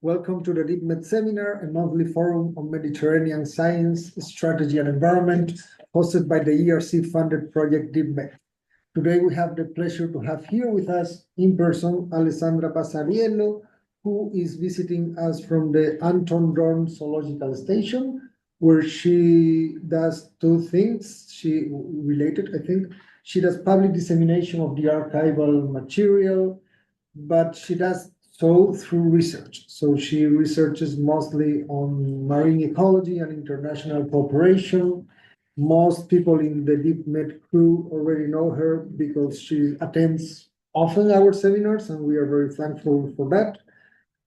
Welcome to the DeepMed Seminar, a monthly forum on Mediterranean science, strategy and environment, hosted by the ERC-funded project DeepMed. Today we have the pleasure to have here with us in person Alessandra Passariello, who is visiting us from the Anton Dohrn Zoological Station, where she does two things. She related, I think. She does public dissemination of the archival material, but she does so through research. So she researches mostly on marine ecology and international cooperation. Most people in the DeepMed crew already know her because she attends often our seminars, and we are very thankful for that.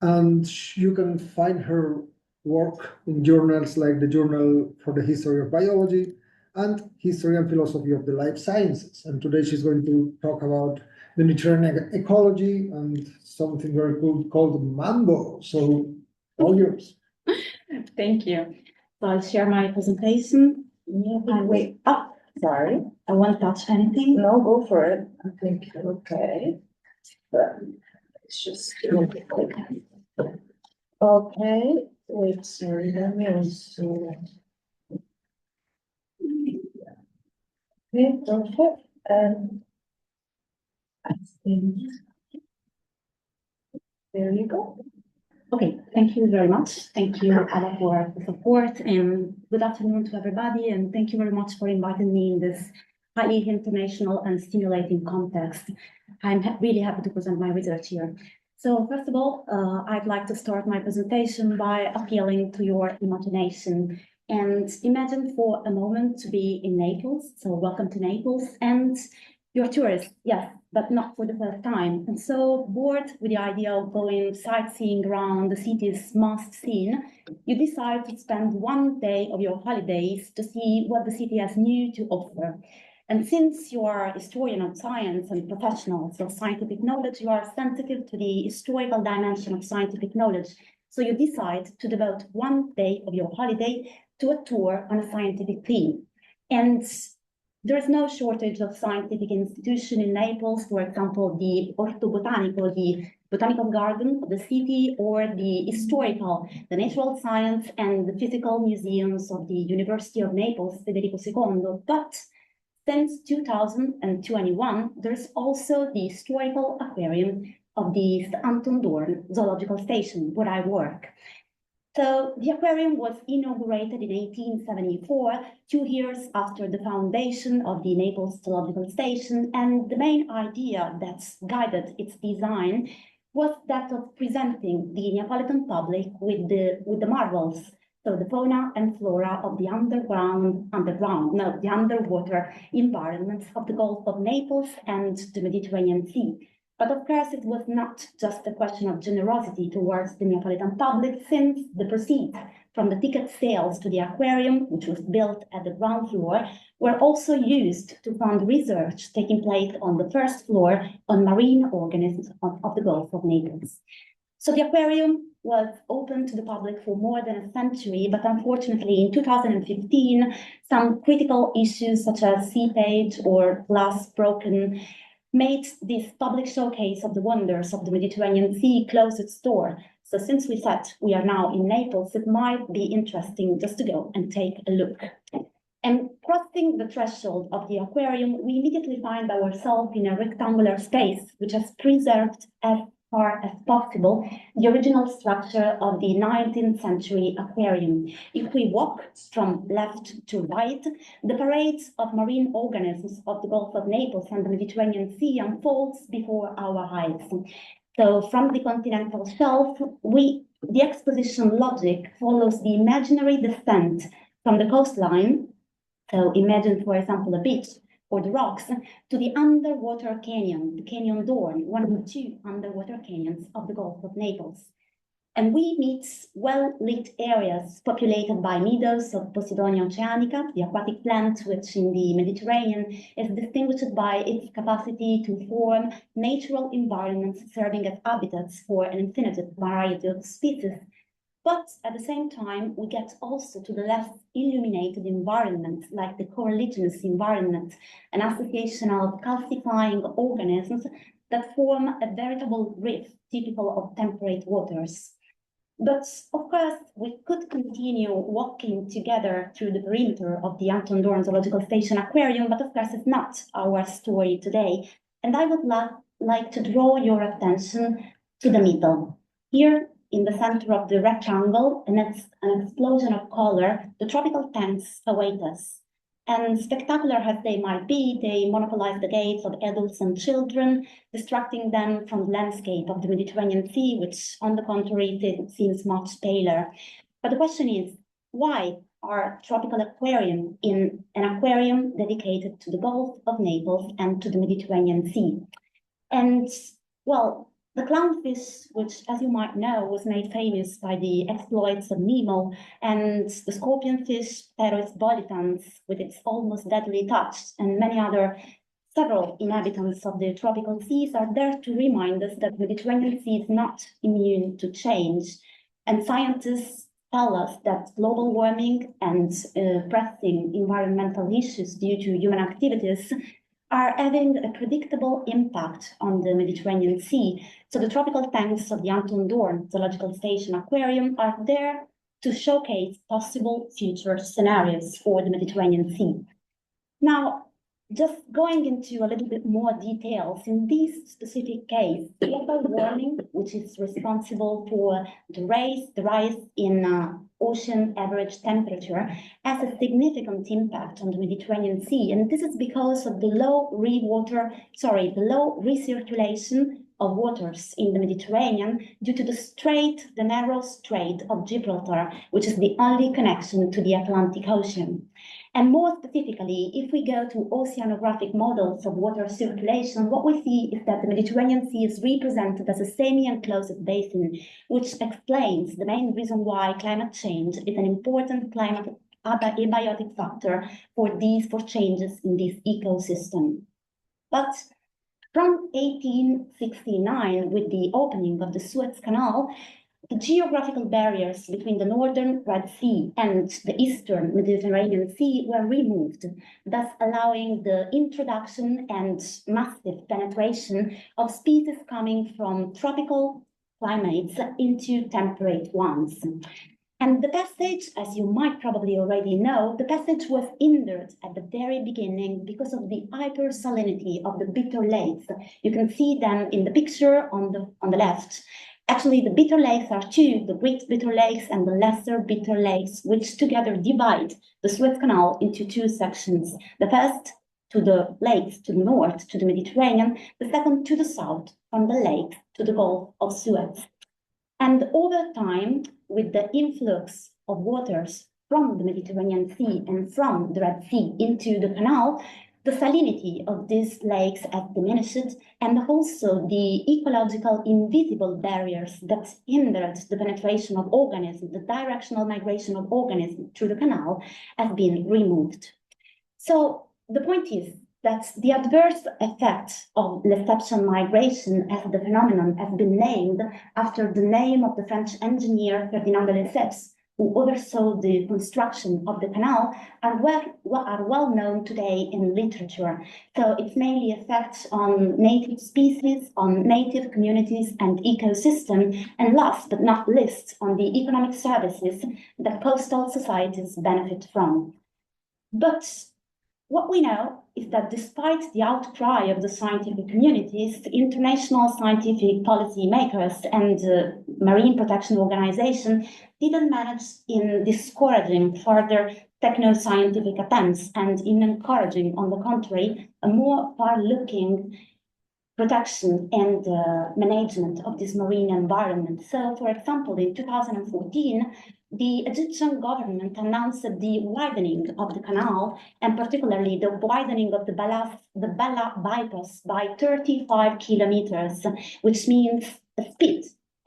And you can find her work in journals like the Journal for the History of Biology and History and Philosophy of the Life Sciences. And today she's going to talk about the Mediterranean ecology and something very cool called MAMBO. So all yours. Thank you. So I'll share my presentation. Wait, oh, sorry. I won't touch anything. No, go for it. I think okay. But it's just okay. Wait, sorry, let me also. Okay, perfect. And I think there you go. Okay, thank you very much. Thank you, Anna, for the support, and good afternoon to everybody. And thank you very much for inviting me in this highly international and stimulating context. I'm really happy to present my research here. So first of all, I'd like to start my presentation by appealing to your imagination. And imagine for a moment to be in Naples. So welcome to Naples. And you're tourists, yes, but not for the first time. And so bored with the idea of going sightseeing around the city's must scene, you decide to spend one day of your holidays to see what the city has new to offer. And since you are a historian of science and professionals of scientific knowledge, you are sensitive to the historical dimension of scientific knowledge. So you decide to devote one day of your holiday to a tour on a scientific theme. And there is no shortage of scientific institutions in Naples, for example, the Orto Botanico, the botanical garden of the city, or the historical, the natural science and the physical museums of the University of Naples, Federico II. But since 2021, there's also the historical aquarium of the Anton Dohrn Zoological Station, where I work. So the aquarium was inaugurated in 1874, 2 years after the foundation of the Naples Zoological Station, and the main idea that guided its design was that of presenting the Neapolitan public with the marvels, so the fauna and flora of the the underwater environments of the Gulf of Naples and the Mediterranean Sea. But of course, it was not just a question of generosity towards the Neapolitan public, since the proceeds from the ticket sales to the aquarium, which was built at the ground floor, were also used to fund research taking place on the first floor on marine organisms of the Gulf of Naples. So the aquarium was open to the public for more than a century, but unfortunately in 2015, some critical issues such as seepage or glass broken made this public showcase of the wonders of the Mediterranean Sea close its door. So since we said we are now in Naples, it might be interesting just to go and take a look. And crossing the threshold of the aquarium, we immediately find ourselves in a rectangular space, which has preserved as far as possible the original structure of the 19th century aquarium. If we walk from left to right, the parades of marine organisms of the Gulf of Naples and the Mediterranean Sea unfolds before our eyes. So from the continental shelf, the exposition logic follows the imaginary descent from the coastline. So imagine, for example, a beach or the rocks, to the underwater canyon, the Canyon Dohrn, one of the 2 underwater canyons of the Gulf of Naples. And we meet well-lit areas populated by meadows of Posidonia oceanica, the aquatic plant which in the Mediterranean is distinguished by its capacity to form natural environments serving as habitats for an infinite variety of species. But at the same time, we get also to the less illuminated environment, like the coralligenous environment, an association of calcifying organisms that form a veritable reef typical of temperate waters. But of course, we could continue walking together through the perimeter of the Anton Dohrn Zoological Station aquarium, but of course, it's not our story today. And I would like to draw your attention to the middle. Here, in the center of the rectangle, and it's an explosion of color, the tropical tanks await us. And spectacular as they might be, they monopolize the gaze of adults and children, distracting them from the landscape of the Mediterranean Sea, which, on the contrary, seems much paler. But the question is, why are tropical aquarium in an aquarium dedicated to the Gulf of Naples and to the Mediterranean Sea? And, well, the clownfish, which, as you might know, was made famous by the exploits of Nemo, and the scorpionfish, Perois bolitans, with its almost deadly touch, and many other several inhabitants of the tropical seas are there to remind us that the Mediterranean Sea is not immune to change. And scientists tell us that global warming and pressing environmental issues due to human activities are having a predictable impact on the Mediterranean Sea. So the tropical tanks of the Anton Dohrn Zoological Station aquarium are there to showcase possible future scenarios for the Mediterranean Sea. Now, just going into a little bit more details, in this specific case, global warming, which is responsible for the rise in ocean average temperature, has a significant impact on the Mediterranean Sea. And this is because of the low recirculation of waters in the Mediterranean due to the narrow Strait of Gibraltar, which is the only connection to the Atlantic Ocean. And more specifically, if we go to oceanographic models of water circulation, what we see is that the Mediterranean Sea is represented as a semi-enclosed basin, which explains the main reason why climate change is an important climate abiotic factor for changes in this ecosystem. But from 1869, with the opening of the Suez Canal, the geographical barriers between the northern Red Sea and the eastern Mediterranean Sea were removed, thus allowing the introduction and massive penetration of species coming from tropical climates into temperate ones. And the passage, as you might probably already know, the passage was hindered at the very beginning because of the hypersalinity of the bitter lakes. You can see them in the picture on the left. Actually, the bitter lakes are two, the Great Bitter Lakes and the Lesser Bitter Lakes, which together divide the Suez Canal into two sections. The first to the lakes to the north, to the Mediterranean, the second to the south, from the lake to the Gulf of Suez. And over time, with the influx of waters from the Mediterranean Sea and from the Red Sea into the canal, the salinity of these lakes has diminished, and also the ecological invisible barriers that hindered the penetration of organisms, the directional migration of organisms through the canal, have been removed. So the point is that the adverse effect of Lessepsian migration as the phenomenon has been named after the name of the French engineer Ferdinand de Lesseps, who oversaw the construction of the canal, are well known today in literature. So it's mainly effects on native species, on native communities and ecosystem, and last but not least, on the economic services that coastal societies benefit from. But what we know is that despite the outcry of the scientific communities, international scientific policy makers and marine protection organizations didn't manage in discouraging further techno-scientific attempts and in encouraging, on the contrary, a more far-looking protection and management of this marine environment. So, for example, in 2014, the Egyptian government announced the widening of the canal, and particularly the widening of the Bella bypass by 35 kilometers, which means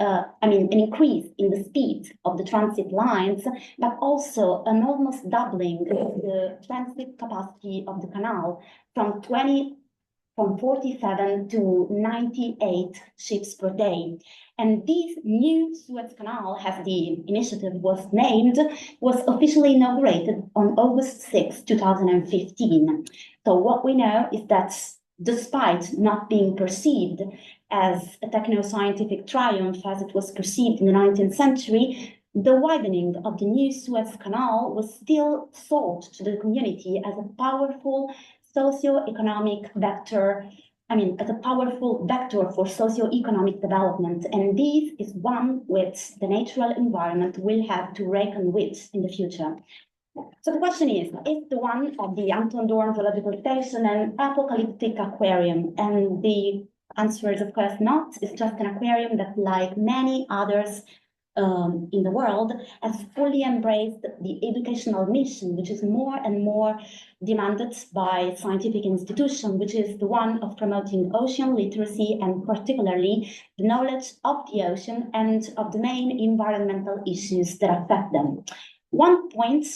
an increase in the speed of the transit lines, but also an almost doubling of the transit capacity of the canal from 24 from 47 to 98 ships per day. And this new Suez Canal, as the initiative was named, was officially inaugurated on August 6, 2015. So what we know is that despite not being perceived as a techno-scientific triumph as it was perceived in the 19th century, the widening of the new Suez Canal was still sold to the community as a powerful socio-economic vector, as a powerful vector for socio-economic development. And this is one which the natural environment will have to reckon with in the future. So the question is the one of the Anton Dohrn Zoological Station an apocalyptic aquarium? And the answer is, of course, not. It's just an aquarium that, like many others in the world, has fully embraced the educational mission, which is more and more demanded by scientific institutions, which is the one of promoting ocean literacy and particularly the knowledge of the ocean and of the main environmental issues that affect them. One point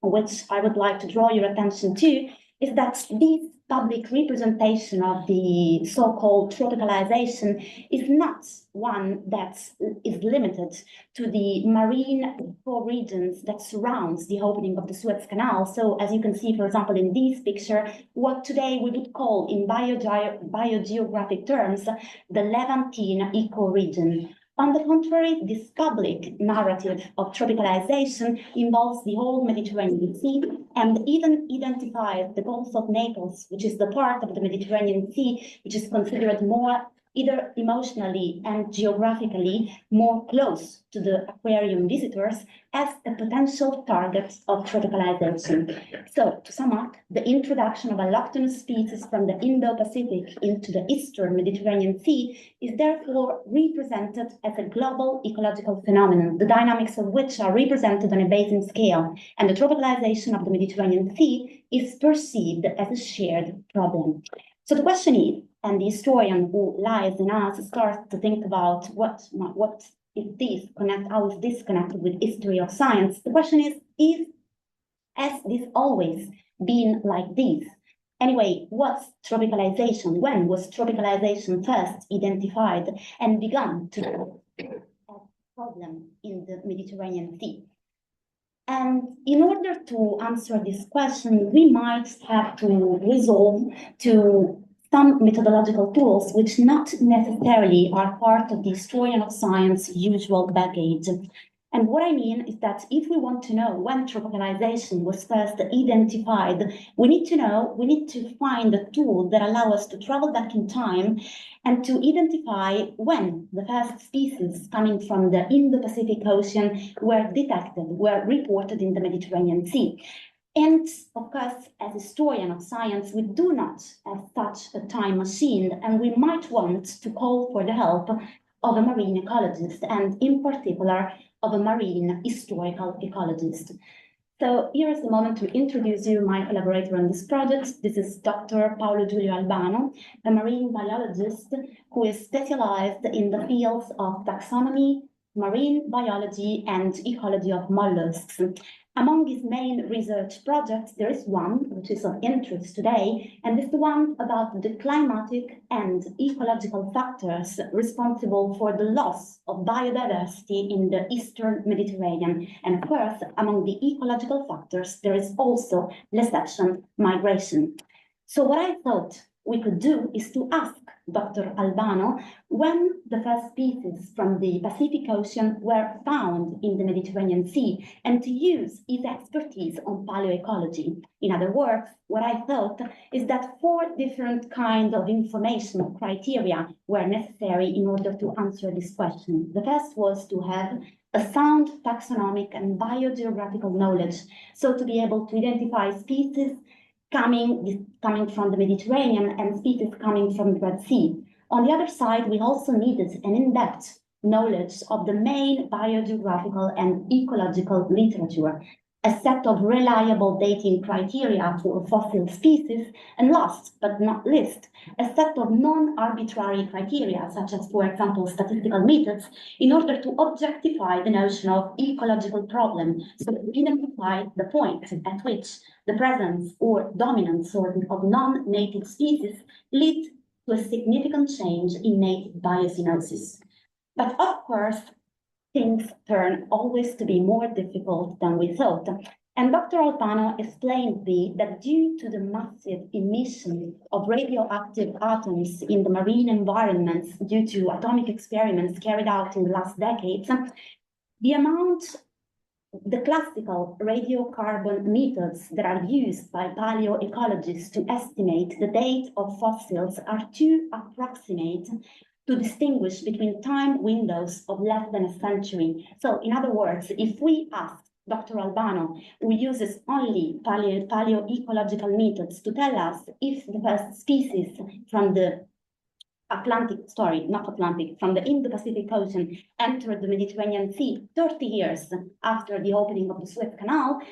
which I would like to draw your attention to is that this public representation of the so-called tropicalization is not one that is limited to the marine ecoregions that surrounds the opening of the Suez Canal. So as you can see, for example, in this picture, what today we would call in biogeographic terms, the Levantine ecoregion. On the contrary, this public narrative of tropicalization involves the whole Mediterranean Sea and even identifies the Gulf of Naples, which is the part of the Mediterranean Sea which is considered more either emotionally and geographically more close to the aquarium visitors as a potential target of tropicalization. So, to sum up, the introduction of alloctonous species from the Indo-Pacific into the Eastern Mediterranean Sea is therefore represented as a global ecological phenomenon, the dynamics of which are represented on a basin scale, and the tropicalization of the Mediterranean Sea is perceived as a shared problem. So the question is, and the historian who lies in us starts to think about how is this connected with history of science? The question is, has this always been like this? Anyway, what's tropicalization? When was tropicalization first identified and begun to be a problem in the Mediterranean Sea? And in order to answer this question, we might have to resolve to some methodological tools which not necessarily are part of the historian of science usual baggage. And what I mean is that if we want to know when tropicalization was first identified, we need to find a tool that allows us to travel back in time and to identify when the first species coming from the Indo-Pacific Ocean were detected, were reported in the Mediterranean Sea. And of course, as historian of science, we do not have such a time machine, and we might want to call for the help of a marine ecologist, and in particular, of a marine historical ecologist. So here is the moment to introduce you my collaborator on this project. This is Dr. Paolo Giulio Albano, a marine biologist who is specialized in the fields of taxonomy, marine biology, and ecology of mollusks. Among his main research projects, there is one which is of interest today, and it's the one about the climatic and ecological factors responsible for the loss of biodiversity in the Eastern Mediterranean. And of course, among the ecological factors, there is also Lessepsian migration. So what I thought we could do is to ask Dr. Albano when the first species from the Pacific Ocean were found in the Mediterranean Sea, and to use his expertise on paleoecology. In other words, what I thought is that 4 different kinds of information criteria were necessary in order to answer this question. The first was to have a sound taxonomic and biogeographical knowledge, so to be able to identify species coming from the Mediterranean and species coming from the Red Sea. On the other side, we also needed an in-depth knowledge of the main biogeographical and ecological literature, a set of reliable dating criteria for fossil species, and last but not least, a set of non-arbitrary criteria, such as, for example, statistical methods, in order to objectify the notion of ecological problem, so to identify the point at which the presence or dominance of non-native species lead to a significant change in native biosynosis. But of course, things turn always to be more difficult than we thought. And Dr. Albano explained me that due to the massive emission of radioactive atoms in the marine environments due to atomic experiments carried out in the last decades, the classical radiocarbon methods that are used by paleoecologists to estimate the date of fossils are too approximate to distinguish between time windows of less than a century. So, in other words, if we ask Dr. Albano, who uses only paleoecological methods to tell us if the first species from the from the Indo-Pacific Ocean entered the Mediterranean Sea 30 years after the opening of the Suez Canal,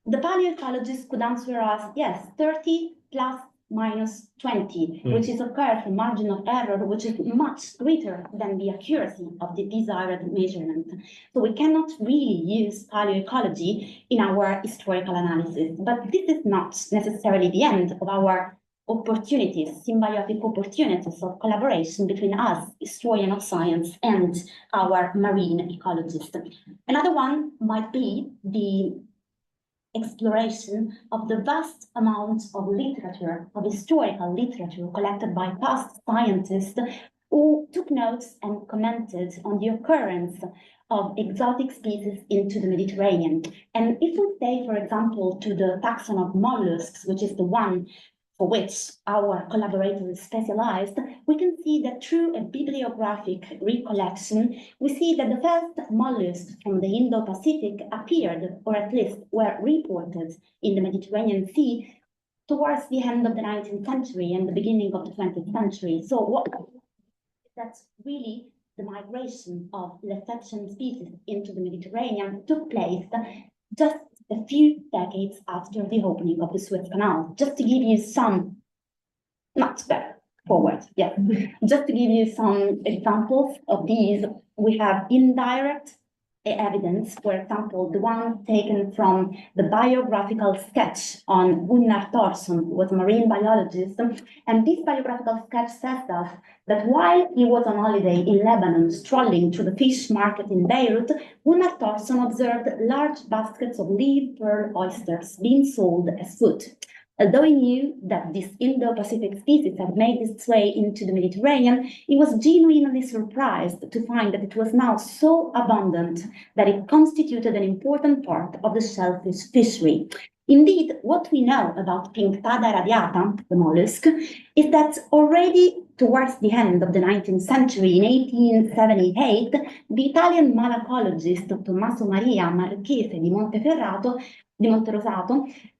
the paleoecologists could answer us, yes, 30 plus minus 20, which is a curve, a margin of error, which is much greater than the accuracy of the desired measurement. So we cannot really use paleoecology in our historical analysis, but this is not necessarily the end of our opportunities, symbiotic opportunities of collaboration between us, historian of science, and our marine ecologists. Another one might be the exploration of the vast amount of literature, of historical literature collected by past scientists who took notes and commented on the occurrence of exotic species into the Mediterranean. And if we say, for example, to the taxon of mollusks, which is the one for which our collaborator is specialized, we can see that through a bibliographic recollection, we see that the first mollusks from the Indo-Pacific appeared, or at least were reported, in the Mediterranean Sea towards the end of the 19th century and the beginning of the 20th century. So that's really the migration of Lessepsian species into the Mediterranean took place just a few decades after the opening of the Suez Canal. Just to give you some, just to give you some examples of these, we have indirect evidence, for example, the one taken from the biographical sketch on Gunnar Thorsson, who was a marine biologist. And this biographical sketch says that while he was on holiday in Lebanon, strolling through the fish market in Beirut, Gunnar Thorsson observed large baskets of live pearl oysters being sold as food. Although he knew that this Indo-Pacific species had made its way into the Mediterranean, he was genuinely surprised to find that it was now so abundant that it constituted an important part of the shellfish fishery. Indeed, what we know about Pinctada radiata, the mollusk, is that already towards the end of the 19th century, in 1878, the Italian malacologist Tommaso Maria Marchese di Monterosato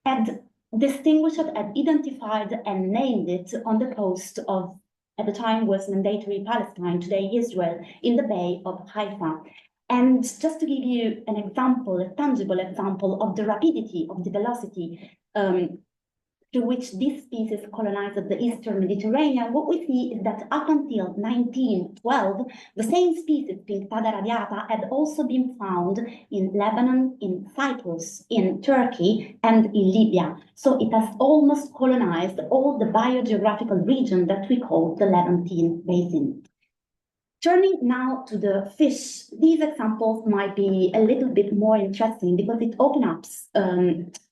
had distinguished, had identified and named it on the coast of, at the time was mandatory Palestine, today Israel, in the Bay of Haifa. And just to give you an example, a tangible example of the rapidity, of the velocity through which this species colonized the Eastern Mediterranean, what we see is that up until 1912, the same species, Pinctada radiata, had also been found in Lebanon, in Cyprus, in Turkey, and in Libya. So it has almost colonized all the biogeographical region that we call the Levantine Basin. Turning now to the fish, these examples might be a little bit more interesting because it opens up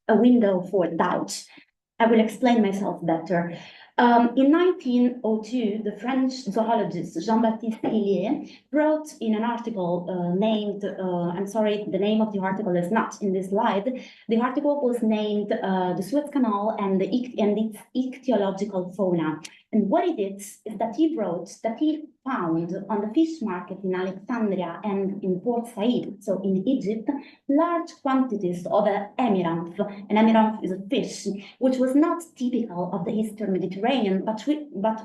a window for doubt. I will explain myself better. In 1902, the French zoologist Jean-Baptiste Illier wrote in an article named, I'm sorry, the name of the article is not in this slide. The article was named The Suez Canal and its Ichthyological Fauna. And what he did is that he wrote that he found on the fish market in Alexandria and in Port Said, so in Egypt, large quantities of emiranth. An emiranth is a fish which was not typical of the Eastern Mediterranean, but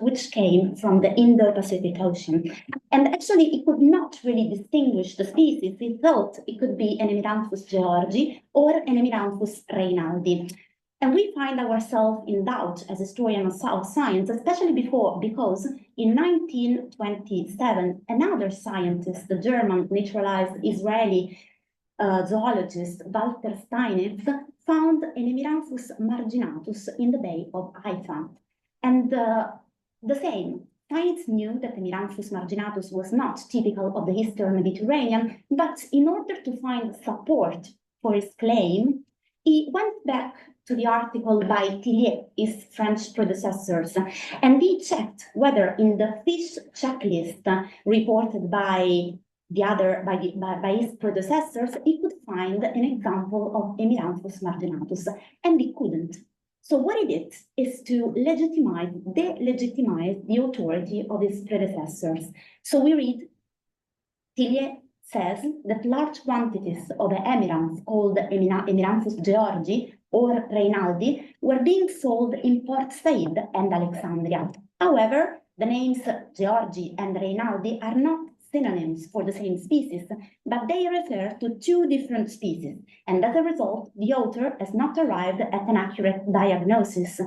which came from the Indo-Pacific Ocean. And actually, he could not really distinguish the species. He thought it could be an Emiranthus georgi or an Emiranthus reynaldi. And we find ourselves in doubt as historians of science, especially because in 1927, another scientist, the German naturalized Israeli zoologist Walter Steinitz, found an Emiranthus marginatus in the Bay of Haifa. And the same. Science knew that Emiranthus marginatus was not typical of the Eastern Mediterranean, but in order to find support for his claim, he went back to the article by Tillier, his French predecessors, and he checked whether in the fish checklist reported by his predecessors, he could find an example of Emiranthus marginatus, and he couldn't. So what he did is to delegitimize the authority of his predecessors. So we read, Tillier says that large quantities of emirants called Emiranthus georgi or Reinaldi were being sold in Port Said and Alexandria. However, the names Georgi and Reinaldi are not synonyms for the same species, but they refer to two different species, and as a result, the author has not arrived at an accurate diagnosis.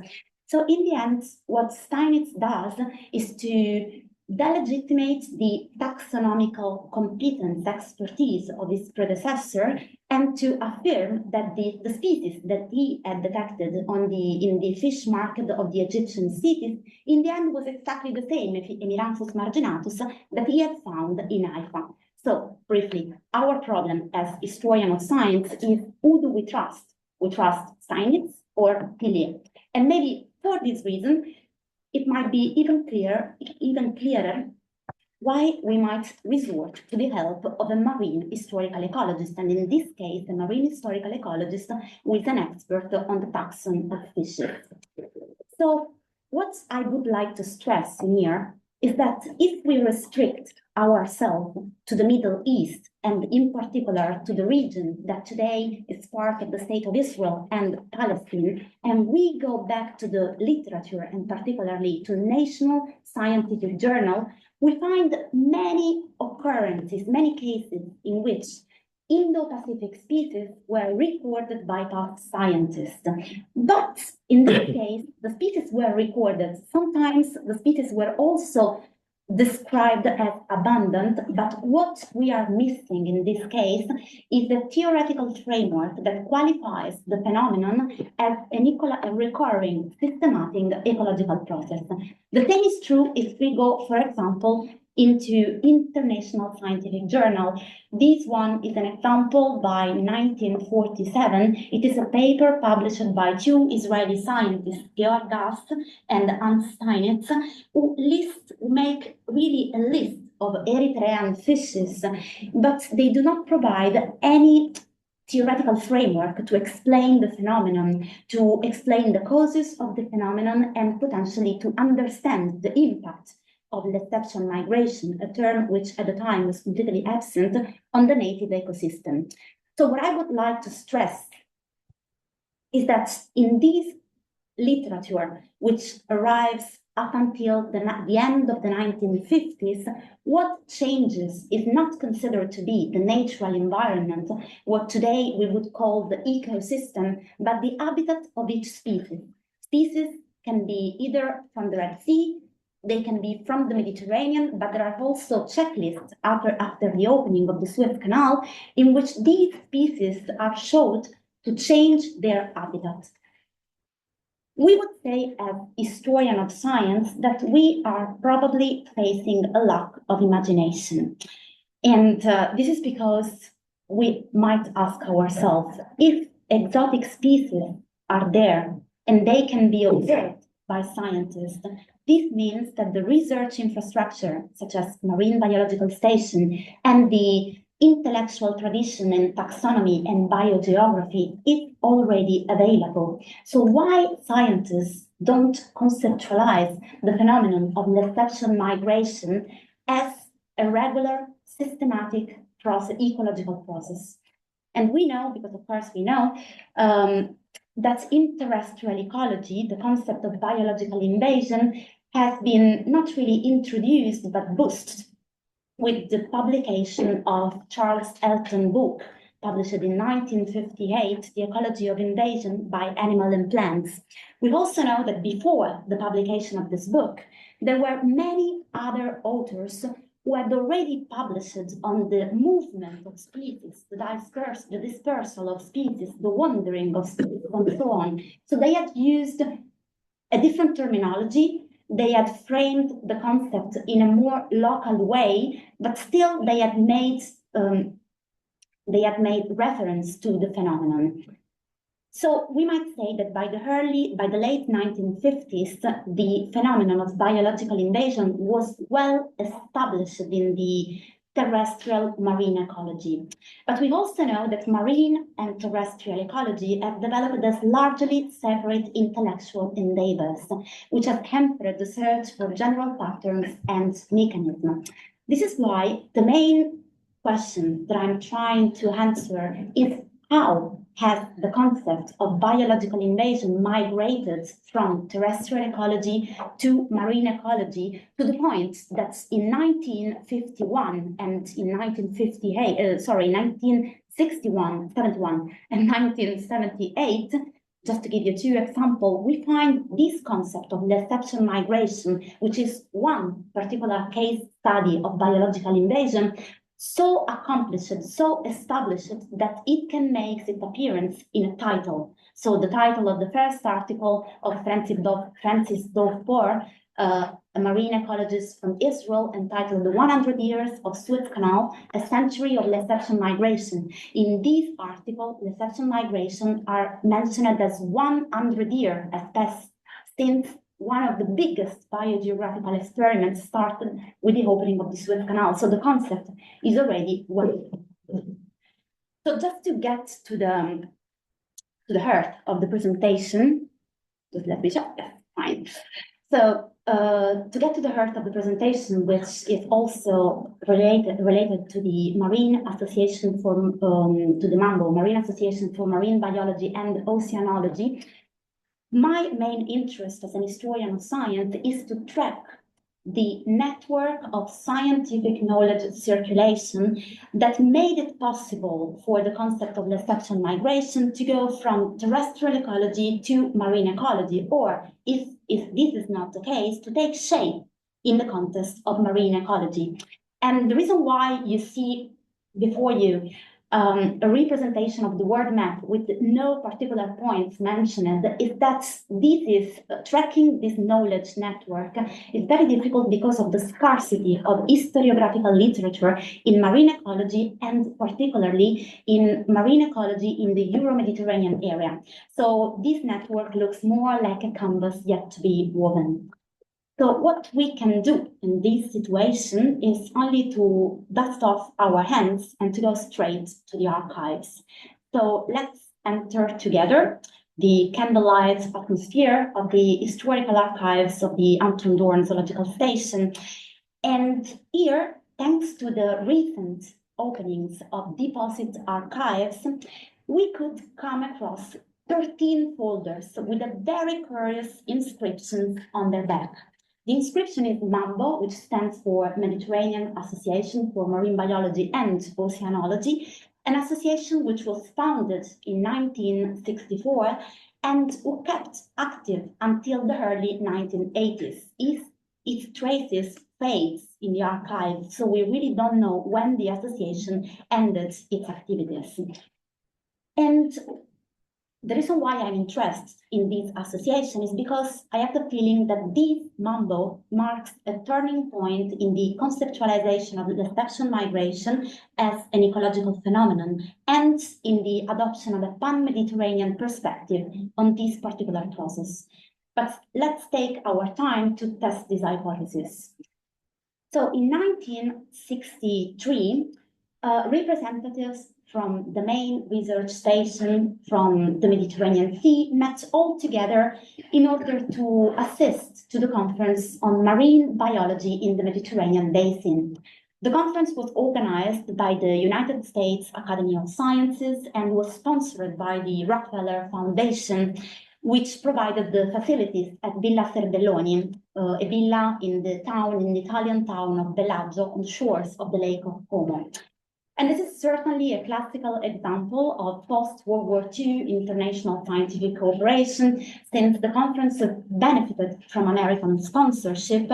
So in the end, what Steinitz does is to delegitimate the taxonomical competence, expertise of his predecessor, and to affirm that the species that he had detected in the fish market of the Egyptian cities, in the end was exactly the same Emiranthus marginatus that he had found in Haifa. So briefly, our problem as historian of science is, who do we trust? We trust Steinitz or Tillier? And maybe for this reason, it might be even clearer why we might resort to the help of a marine historical ecologist, and in this case, a marine historical ecologist who is an expert on the taxon of fishes. So what I would like to stress here is that if we restrict ourselves to the Middle East, and in particular to the region that today is part of the State of Israel and Palestine, and we go back to the literature and particularly to national scientific journal, we find many occurrences, many cases in which Indo-Pacific species were recorded by past scientists. But in this case, the species were recorded. Sometimes the species were also described as abundant, but what we are missing in this case is a theoretical framework that qualifies the phenomenon as a recurring, systematic ecological process. The same is true if we go, for example, into international scientific journal. This one is an example by 1947. It is a paper published by two Israeli scientists, Georg Gast and Hans Steinitz, who make really a list of Eritrean fishes, but they do not provide any theoretical framework to explain the phenomenon, to explain the causes of the phenomenon, and potentially to understand the impact of Lessepsian migration, a term which at the time was completely absent on the native ecosystem. So what I would like to stress is that in this literature, which arrives up until the end of the 1950s, what changes is not considered to be the natural environment, what today we would call the ecosystem, but the habitat of each species. Species can be either from the Red Sea, they can be from the Mediterranean, but there are also checklists after the opening of the Suez Canal in which these species are shown to change their habitat. We would say, as historian of science, that we are probably facing a lack of imagination. And this is because we might ask ourselves, if exotic species are there and they can be observed by scientists, this means that the research infrastructure, such as Marine Biological Station, and the intellectual tradition in taxonomy and biogeography is already available. So why scientists don't conceptualize the phenomenon of Lessepsian migration as a regular, systematic process, ecological process? And we know, because of course we know, that in terrestrial ecology, the concept of biological invasion has been not really introduced, but boosted with the publication of Charles Elton's book, published in 1958, The Ecology of Invasion by Animal and Plants. We also know that before the publication of this book, there were many other authors who had already published on the movement of species, the dispersal of species, the wandering of species, and so on. So they had used a different terminology they had framed the concept in a more local way, but still they had made reference to the phenomenon. So we might say that by the late 1950s, the phenomenon of biological invasion was well established in the terrestrial marine ecology. But we also know that marine and terrestrial ecology have developed as largely separate intellectual endeavors, which have hampered the search for general patterns and mechanisms. This is why the main question that I'm trying to answer is how has the concept of biological invasion migrated from terrestrial ecology to marine ecology to the point that in 1951 and in 1961, 71 and 1978, just to give you two examples, we find this concept of Lessepsian migration, which is one particular case study of biological invasion, so accomplished, so established that it can make its appearance in a title. So the title of the first article of Francis Dohrn, a marine ecologist from Israel, entitled "The 100 Years of Suez Canal, a Century of Lessepsian Migration." In this article, Lessepsian migration are mentioned as 100 years as best, since one of the biggest biogeographical experiments started with the opening of the Suez Canal. So the concept is already well. So just to get to the heart of the presentation, just let me check. Yes, fine. So to get to the heart of the presentation, which is also related to the Marine Association for to the MAMBO, Marine Association for Marine Biology and Oceanology. My main interest as an historian of science is to track the network of scientific knowledge circulation that made it possible for the concept of Lessepsian migration to go from terrestrial ecology to marine ecology, or if this is not the case, to take shape in the context of marine ecology. And the reason why you see before you a representation of the world map with no particular points mentioned is that this is tracking this knowledge network is very difficult because of the scarcity of historiographical literature in marine ecology, and particularly in marine ecology in the Euro-Mediterranean area. So this network looks more like a canvas yet to be woven. So what we can do in this situation is only to dust off our hands and to go straight to the archives. So let's enter together the candlelight atmosphere of the historical archives of the Anton Dohrn Zoological Station. And here, thanks to the recent openings of deposit archives, we could come across 13 folders with a very curious inscription on their back. The inscription is MAMBO, which stands for Mediterranean Association for Marine Biology and Oceanology, an association which was founded in 1964 and who kept active until the early 1980s. Its traces fades in the archive, so we really don't know when the association ended its activities. And the reason why I'm interested in this association is because I have the feeling that this MAMBO marks a turning point in the conceptualization of the Lessepsian migration as an ecological phenomenon, and in the adoption of a pan-Mediterranean perspective on this particular process. But let's take our time to test this hypothesis. So in 1963, representatives from the main research station from the Mediterranean Sea met all together in order to assist to the conference on marine biology in the Mediterranean basin. The conference was organized by the United States Academy of Sciences and was sponsored by the Rockefeller Foundation, which provided the facilities at Villa Serbelloni, a villa in the Italian town of Bellagio on the shores of the Lake of Como. And this is certainly a classical example of post-World War II international scientific cooperation, since the conference benefited from American sponsorship.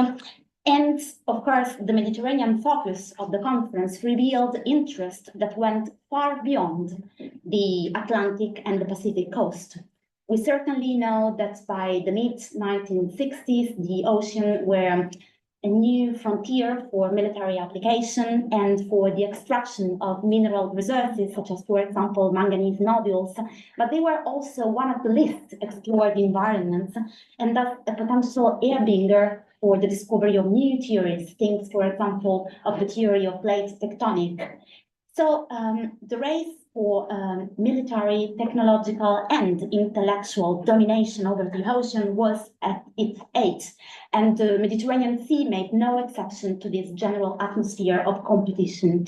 And of course, the Mediterranean focus of the conference revealed interest that went far beyond the Atlantic and the Pacific coast. We certainly know that by the mid-1960s, the ocean were a new frontier for military application and for the extraction of mineral resources, such as, for example, manganese nodules, but they were also one of the least explored environments, and thus a potential airbringer for the discovery of new theories, things, for example, of the theory of plate tectonic. So the race for military, technological, and intellectual domination over the ocean was at its height, and the Mediterranean Sea made no exception to this general atmosphere of competition.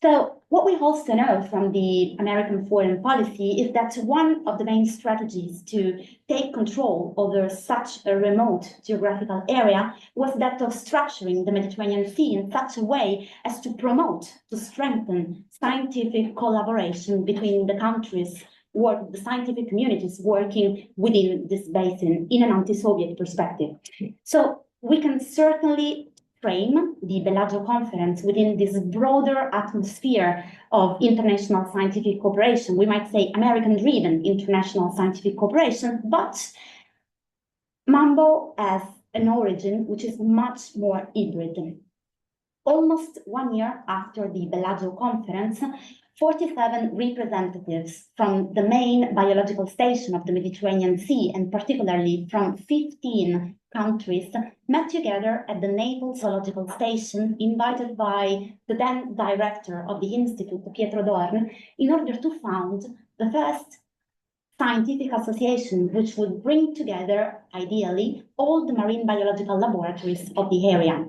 So what we also know from the American foreign policy is that one of the main strategies to take control over such a remote geographical area was that of structuring the Mediterranean Sea in such a way as to promote, to strengthen scientific collaboration between the countries or the scientific communities working within this basin in an anti-Soviet perspective. So we can certainly frame the Bellagio conference within this broader atmosphere of international scientific cooperation. We might say American-driven international scientific cooperation, but MAMBO has an origin which is much more hybrid. Almost 1 year after the Bellagio conference, 47 representatives from the main biological station of the Mediterranean Sea, and particularly from 15 countries, met together at the Naples Zoological Station, invited by the then director of the institute, Pietro Dohrn, in order to found the first scientific association which would bring together, ideally, all the marine biological laboratories of the area.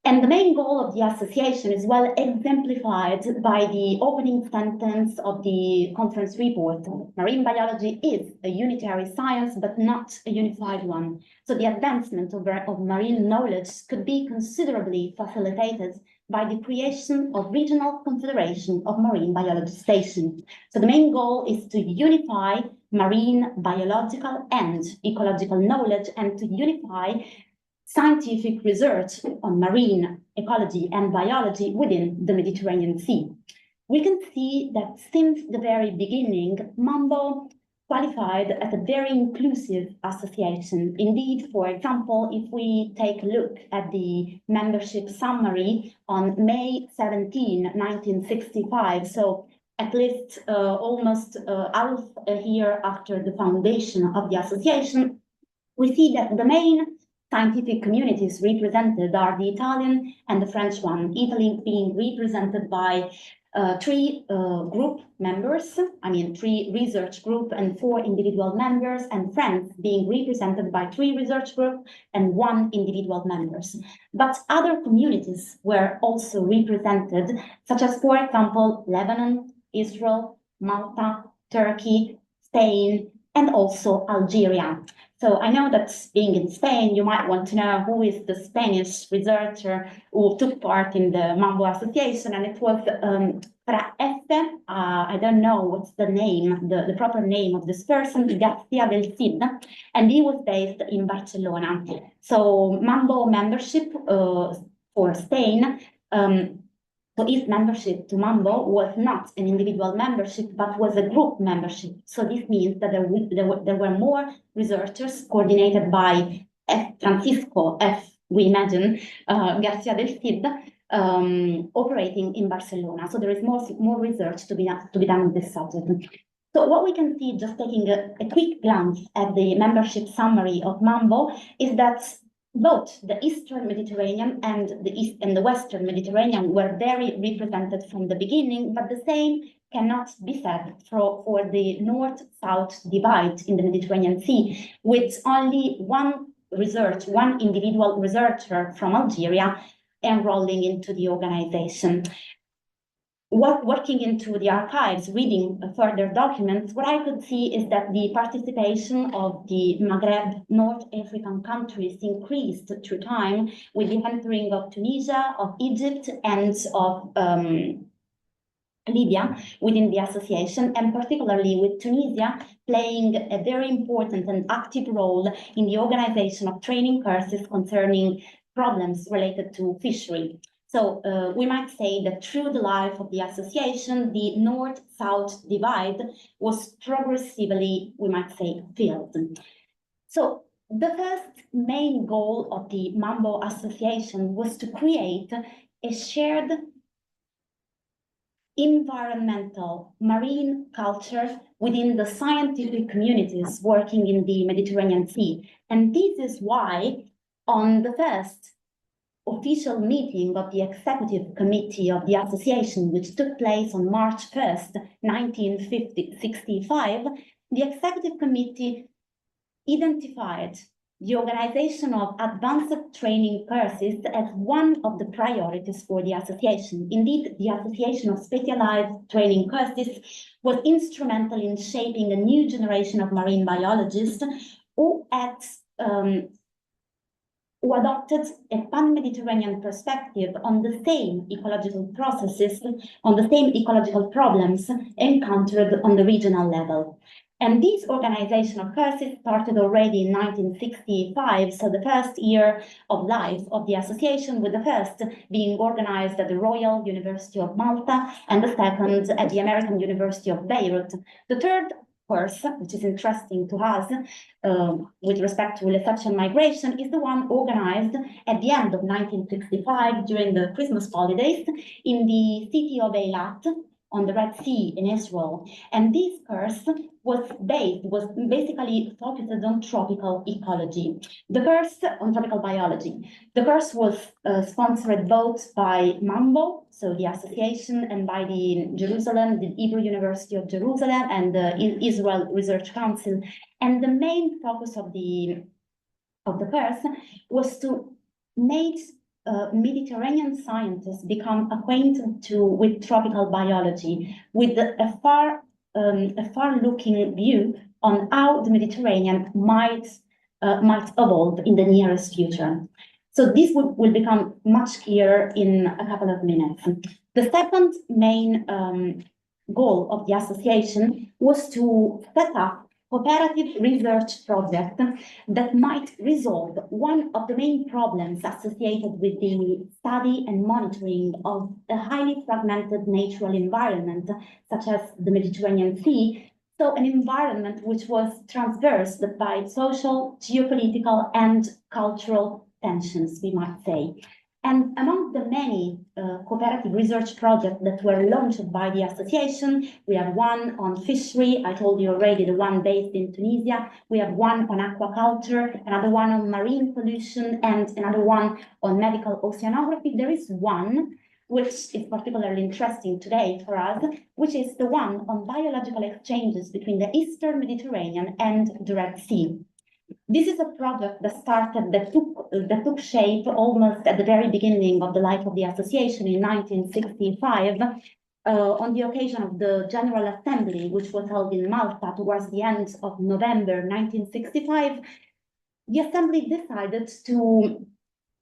And the main goal of the association is well exemplified by the opening sentence of the conference report. Marine biology is a unitary science, but not a unified one. So the advancement of marine knowledge could be considerably facilitated by the creation of regional confederation of marine biology stations. So the main goal is to unify marine biological and ecological knowledge, and to unify scientific research on marine ecology and biology within the Mediterranean Sea. We can see that since the very beginning, MAMBO qualified as a very inclusive association. Indeed, for example, if we take a look at the membership summary on May 17, 1965, so at least almost half a year after the foundation of the association, we see that the main scientific communities represented are the Italian and the French one, Italy being represented by 3 group members, three research group and 4 individual members, and France being represented by 3 research group and 1 individual members. But other communities were also represented, such as, for example, Lebanon, Israel, Malta, Turkey, Spain, and also Algeria. So I know that being in Spain, you might want to know who is the Spanish researcher who took part in the MAMBO Association, and it was Fra Este, I don't know what's the name, the proper name of this person, Garcia del Cid, and he was based in Barcelona. So MAMBO membership for Spain, so his membership to MAMBO was not an individual membership, but was a group membership. So this means that there were more researchers coordinated by Francisco F., we imagine, Garcia del Cid, operating in Barcelona. So there is more research to be done on this subject. So what we can see, just taking a quick glance at the membership summary of MAMBO, is that both the Eastern Mediterranean and the Western Mediterranean were very represented from the beginning, but the same cannot be said for the North-South divide in the Mediterranean Sea, with only one individual researcher from Algeria enrolling into the organization. Working into the archives, reading further documents, what I could see is that the participation of the Maghreb, North African countries increased through time with the entering of Tunisia, of Egypt, and of Libya within the association, and particularly with Tunisia playing a very important and active role in the organization of training courses concerning problems related to fishery. So we might say that through the life of the association, the north-south divide was progressively, we might say, filled. So the first main goal of the MAMBO Association was to create a shared environmental marine culture within the scientific communities working in the Mediterranean Sea. And this is why on the first official meeting of the executive committee of the association, which took place on March 1st, 1965, the executive committee identified the organization of advanced training courses as one of the priorities for the association. Indeed, the association of specialized training courses was instrumental in shaping a new generation of marine biologists who adopted a pan-Mediterranean perspective on the same ecological processes, on the same ecological problems encountered on the regional level. And this organization of courses started already in 1965, so the first year of life of the association, with the first being organized at the Royal University of Malta and the second at the American University of Beirut. The third course, which is interesting to us with respect to Lessepsian migration, is the one organized at the end of 1965 during the Christmas holidays in the city of Eilat on the Red Sea in Israel. And this course was basically focused on tropical ecology. The course on tropical biology. The course was sponsored both by MAMBO, so the association, and by the Hebrew University of Jerusalem and the Israel Research Council. And the main focus of the course was to make Mediterranean scientists become acquainted with tropical biology, with a far-looking view on how the Mediterranean might evolve in the nearest future. So this will become much clearer in a couple of minutes. The second main goal of the association was to set up cooperative research project that might resolve one of the main problems associated with the study and monitoring of a highly fragmented natural environment, such as the Mediterranean Sea. So an environment which was traversed by social, geopolitical, and cultural tensions, we might say. And among the many cooperative research projects that were launched by the association, we have one on fishery, I told you already, the one based in Tunisia. We have one on aquaculture, another one on marine pollution, and another one on medical oceanography. There is one which is particularly interesting today for us, which is the one on biological exchanges between the Eastern Mediterranean and the Red Sea. This is a project that took shape almost at the very beginning of the life of the association in 1965, on the occasion of the General Assembly, which was held in Malta towards the end of November 1965. The Assembly decided to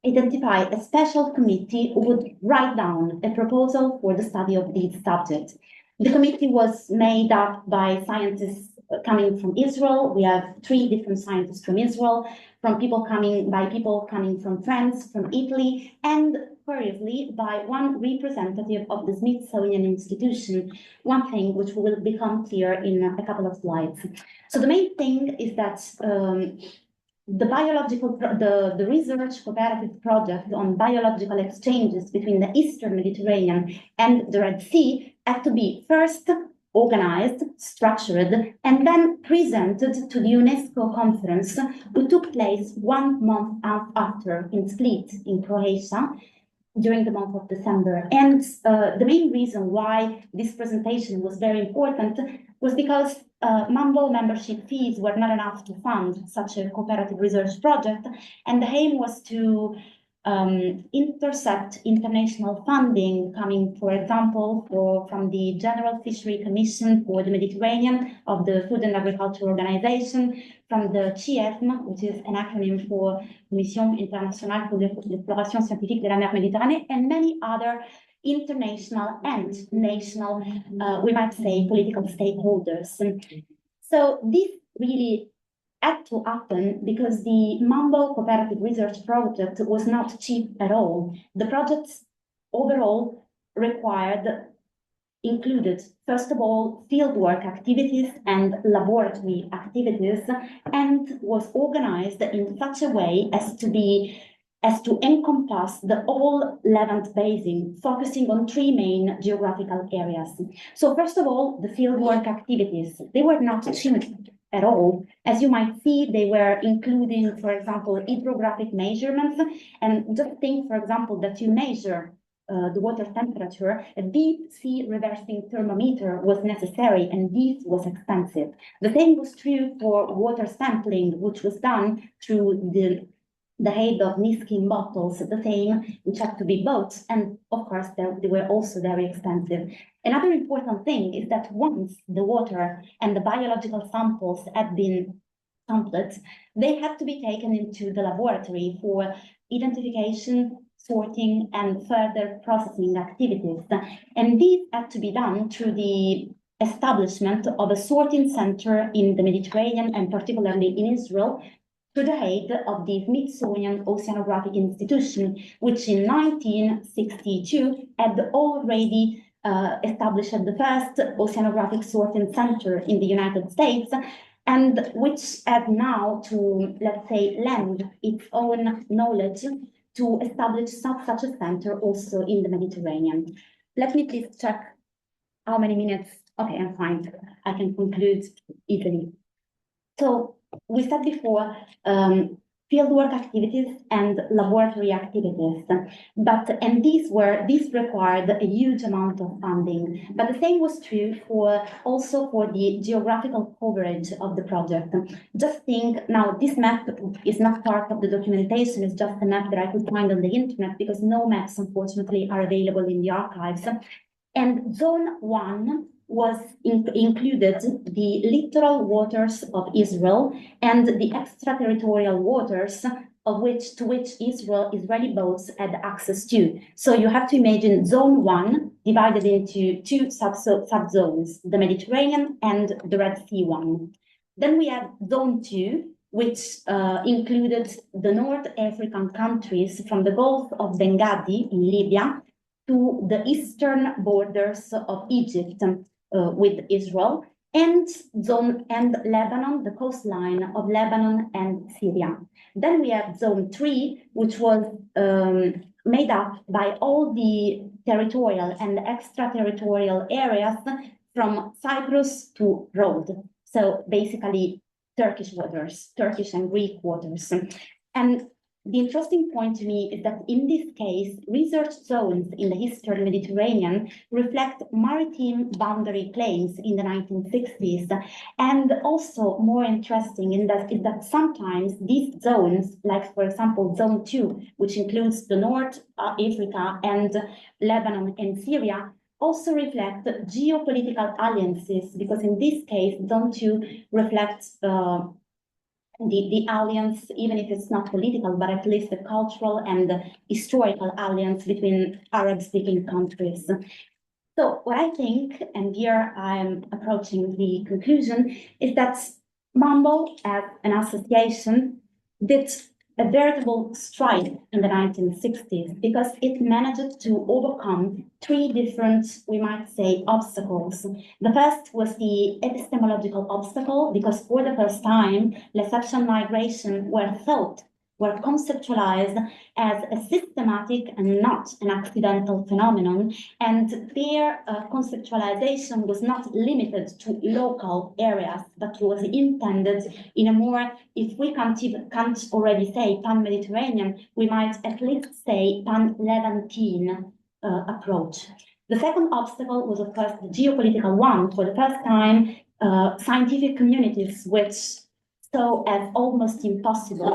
identify a special committee who would write down a proposal for the study of this subject. The committee was made up by scientists coming from Israel. We have 3 different scientists from Israel, people coming from France, from Italy, and curiously by one representative of the Smithsonian Institution, one thing which will become clear in a couple of slides. So the main thing is that the research cooperative project on biological exchanges between the Eastern Mediterranean and the Red Sea had to be first organized, structured, and then presented to the UNESCO conference, which took place 1 month after in Split, in Croatia, during the month of December. And the main reason why this presentation was very important was because MAMBO membership fees were not enough to fund such a cooperative research project, and the aim was to intercept international funding coming, for example, from the General Fishery Commission for the Mediterranean of the Food and Agriculture Organization, from the CIESM, which is an acronym for Commission Internationale pour l'Exploration Scientifique de la Mer Méditerranée, and many other international and national, we might say, political stakeholders. So this really had to happen because the MAMBO Cooperative Research Project was not cheap at all. The project overall included, first of all, fieldwork activities and laboratory activities, and was organized in such a way as to encompass the whole Levant basin, focusing on three main geographical areas. So first of all, the fieldwork activities, they were not cheap at all. As you might see, they were including, for example, hydrographic measurements, and just think, for example, that you measure the water temperature, a deep sea reversing thermometer was necessary, and this was expensive. The same was true for water sampling, which was done through the aid of Niskin bottles, the same, which had to be bought, and of course they were also very expensive. Another important thing is that once the water and the biological samples had been sampled, they had to be taken into the laboratory for identification, sorting, and further processing activities. And this had to be done through the establishment of a sorting center in the Mediterranean, and particularly in Israel, through the aid of the Smithsonian Oceanographic Institution, which in 1962 had already established the first oceanographic sorting center in the United States, and which had now to, let's say, lend its own knowledge to establish such a center also in the Mediterranean. Let me please check how many minutes. Okay, I'm fine. I can conclude easily. So we said before, fieldwork activities and laboratory activities, and these required a huge amount of funding. But the same was true also for the geographical coverage of the project. Just think, now this map is not part of the documentation, it's just a map that I could find on the internet, because no maps, unfortunately, are available in the archives. And Zone 1 was included the littoral waters of Israel and the extraterritorial waters to which Israeli boats had access to. So you have to imagine Zone 1 divided into two subzones, the Mediterranean and the Red Sea one. Then we had Zone 2, which included the North African countries from the Gulf of Benghazi in Libya to the eastern borders of Egypt with Israel, and Lebanon, the coastline of Lebanon and Syria. Then we have Zone 3, which was made up by all the territorial and extraterritorial areas from Cyprus to Rhodes. So basically Turkish waters, Turkish and Greek waters. And the interesting point to me is that in this case, research zones in the Eastern Mediterranean reflect maritime boundary claims in the 1960s. And also more interesting is that sometimes these zones, like for example, Zone 2, which includes the North Africa and Lebanon and Syria, also reflect geopolitical alliances, because in this case, Zone 2 reflects the alliance, even if it's not political, but at least the cultural and the historical alliance between Arab-speaking countries. So what I think, and here I'm approaching the conclusion, is that MAMBO as an association did a veritable stride in the 1960s, because it managed to overcome three different, we might say, obstacles. The first was the epistemological obstacle, because for the first time, Lessepsian migration were conceptualized as a systematic and not an accidental phenomenon, and their conceptualization was not limited to local areas, but was intended in a more, if we can't already say pan-Mediterranean, we might at least say pan-Levantine approach. The second obstacle was, of course, the geopolitical one. For the first time, scientific communities, which saw as almost impossible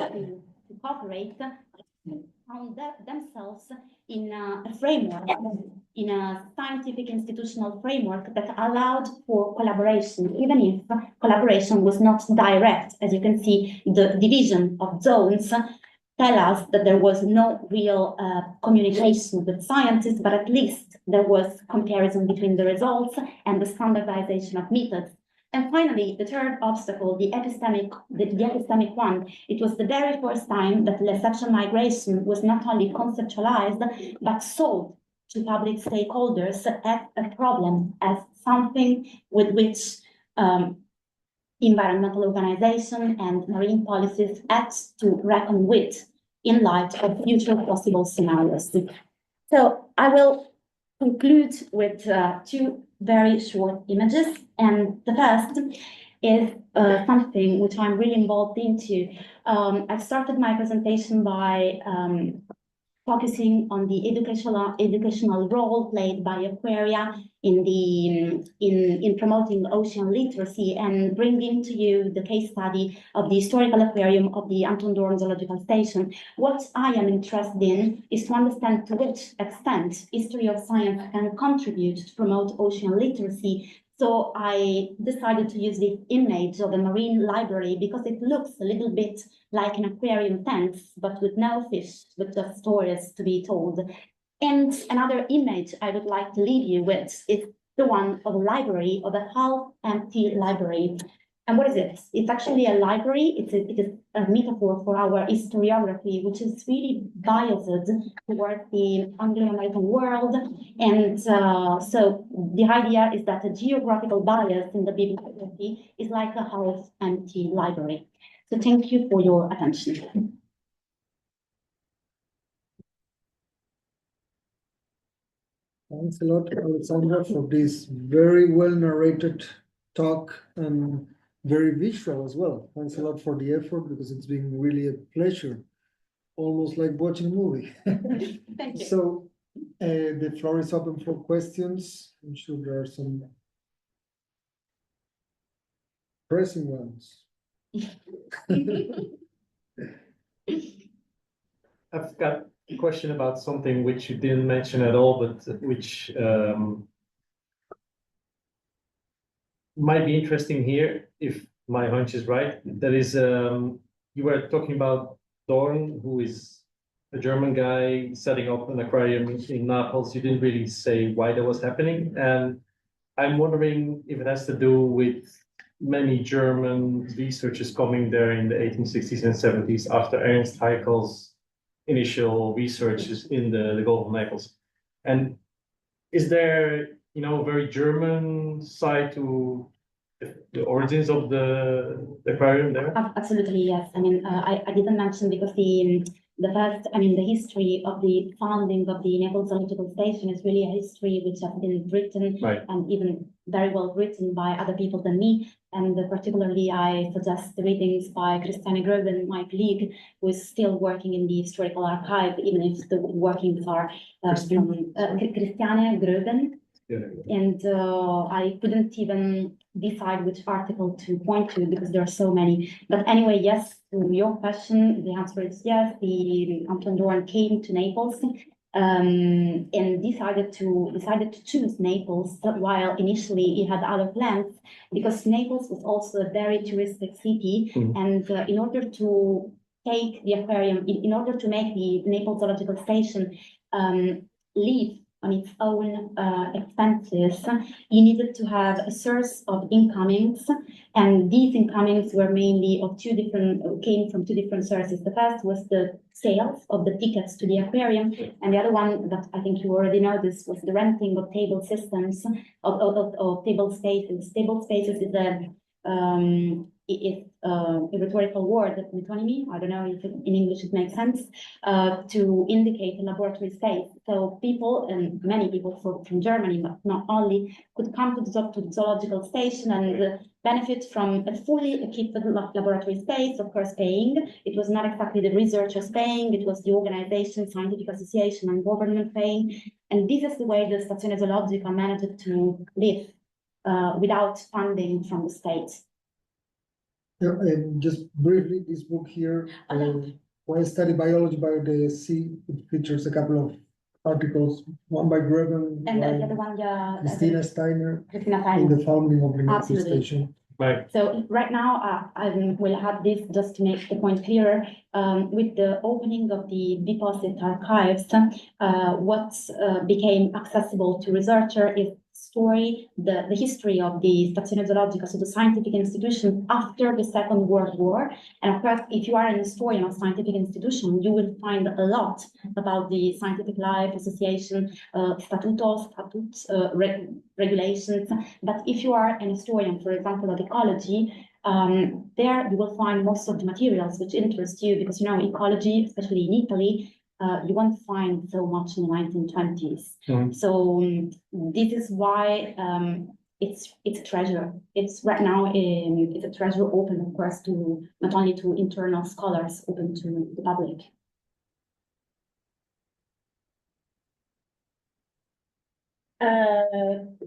to cooperate, found themselves in a framework, in a scientific institutional framework that allowed for collaboration, even if collaboration was not direct. As you can see, the division of zones tell us that there was no real communication with scientists, but at least there was comparison between the results and the standardization of methods. And finally, the third obstacle, the epistemic one, it was the very first time that Lessepsian migration was not only conceptualized, but sold to public stakeholders as a problem, as something with which environmental organizations and marine policies had to reckon with in light of future possible scenarios. So I will conclude with two very short images, and the first is something which I'm really involved into. I started my presentation by focusing on the educational role played by aquaria in promoting ocean literacy, and bringing to you the case study of the historical aquarium of the Anton Dohrn Zoological Station. What I am interested in is to understand to which extent history of science can contribute to promote ocean literacy. So I decided to use the image of a marine library because it looks a little bit like an aquarium fence, but with no fish, with just stories to be told. And another image I would like to leave you with is the one of a library, of a half-empty library. And what is it? It's actually a library. It is a metaphor for our historiography, which is really biased towards the Anglo-American world. And so the idea is that a geographical bias in the bibliography is like a half-empty library. So thank you for your attention. Thanks a lot, Alessandra, for this very well narrated talk and very visual as well. Thanks a lot for the effort, because it's been really a pleasure, almost like watching a movie. Thank you. So the floor is open for questions. I'm sure there are some pressing ones. I've got a question about something which you didn't mention at all, but which might be interesting here, if my hunch is right. That is, you were talking about Dohrn, who is a German guy setting up an aquarium in Naples. You didn't really say why that was happening. And I'm wondering if it has to do with many German researchers coming there in the 1860s and 70s after Ernst Haeckel's initial researches in the Gulf of Naples. And is there, a very German side to the origins of the aquarium there? Absolutely, yes. I mean, I didn't mention because the history of the founding of the Naples Zoological Station is really a history which has been written, right, and even very well written by other people than me. And particularly, I suggest readings by Christiane Groben, my colleague, who is still working in the historical archive, even if the workings are from Christiane Groben. Yeah. And I couldn't even decide which article to point to because there are so many. But anyway, yes, to your question, the answer is yes. The Anton Dohrn came to Naples and decided to choose Naples, while initially he had other plans, because Naples was also a very touristic city. Mm-hmm. And in order to take the aquarium, in order to make the Naples Zoological Station live on its own expenses, you needed to have a source of incomings, and these incomings were mainly came from two different sources. The first was the sales of the tickets to the aquarium, and the other one that I think you already know this was the renting of table systems, of table spaces. Table spaces is a rhetorical word, metonymy. I don't know if in English it makes sense, to indicate a laboratory space. So people, and many people from Germany, but not only, could come to the zoological station and benefit from a fully equipped laboratory space, of course paying. It was not exactly the researchers paying, it was the organization, scientific association, and government paying. And this is the way the Stazione Zoologica managed to live without funding from the state. Yeah, and just briefly, this book here, Why Study Biology by the Sea, it features a couple of articles, one by Groben, And the other one, Christina Steiner, Christina in Steiner. the founding of the Naples Absolutely. Station. Right. So right now, I will have this just to make the point clearer. With the opening of the deposit archives, what became accessible to researchers is story, the history of the Stazione Zoologica, so the scientific institution after the Second World War. And of course, if you are an historian of scientific institution, you will find a lot about the scientific life, association, statutes, regulations. But if you are an historian, for example, of ecology, there you will find most of the materials which interest you, because you know ecology, especially in Italy, you won't find so much in the 1920s. So this is why it's a treasure. It's right now it's a treasure open, of course, to not only to internal scholars, open to the public.